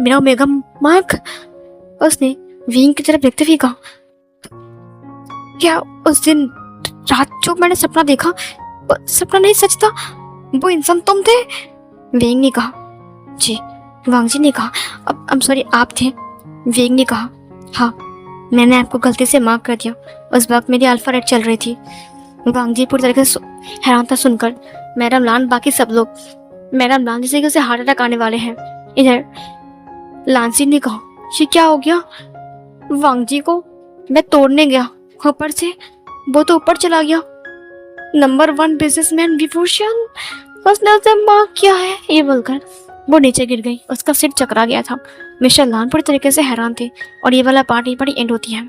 मेरा ओमेगा मार्क? उसने विंग की तरफ देखते हुए कहा, क्या उस दिन रात जो मैंने सपना देखा, वो सपना नहीं सच था? वो इंसान तुम थे? विंग ने कहा, जी। वांग जी ने कहा, अब सॉरी, आप थे? विंग ने कहा, हाँ, मैंने आपको गलती से मार्क कर दिया। उस वक्त मेरी अल्फा रेड चल रही थी। वांग जी पूरी तरीके से हैरान था सुनकर। मैडम लान, बाकी सब लोग, मैडम लान जैसे कि उसे हार्ट अटैक आने वाले हैं। इधर लांसी ने कहा, ये क्या हो गया? वांग जी को मैं तोड़ने गया, ऊपर से वो तो ऊपर चला गया। नंबर 1 बिजनेसमैन विभूषण, उसने उसे मार्क किया है। ये बोलकर वो नीचे गिर गई। उसका सिर चकरा गया था। मिस्टर लान पूरी तरीके से हैरान थे और ये वाला पार्ट यहीं पर एंड होती है।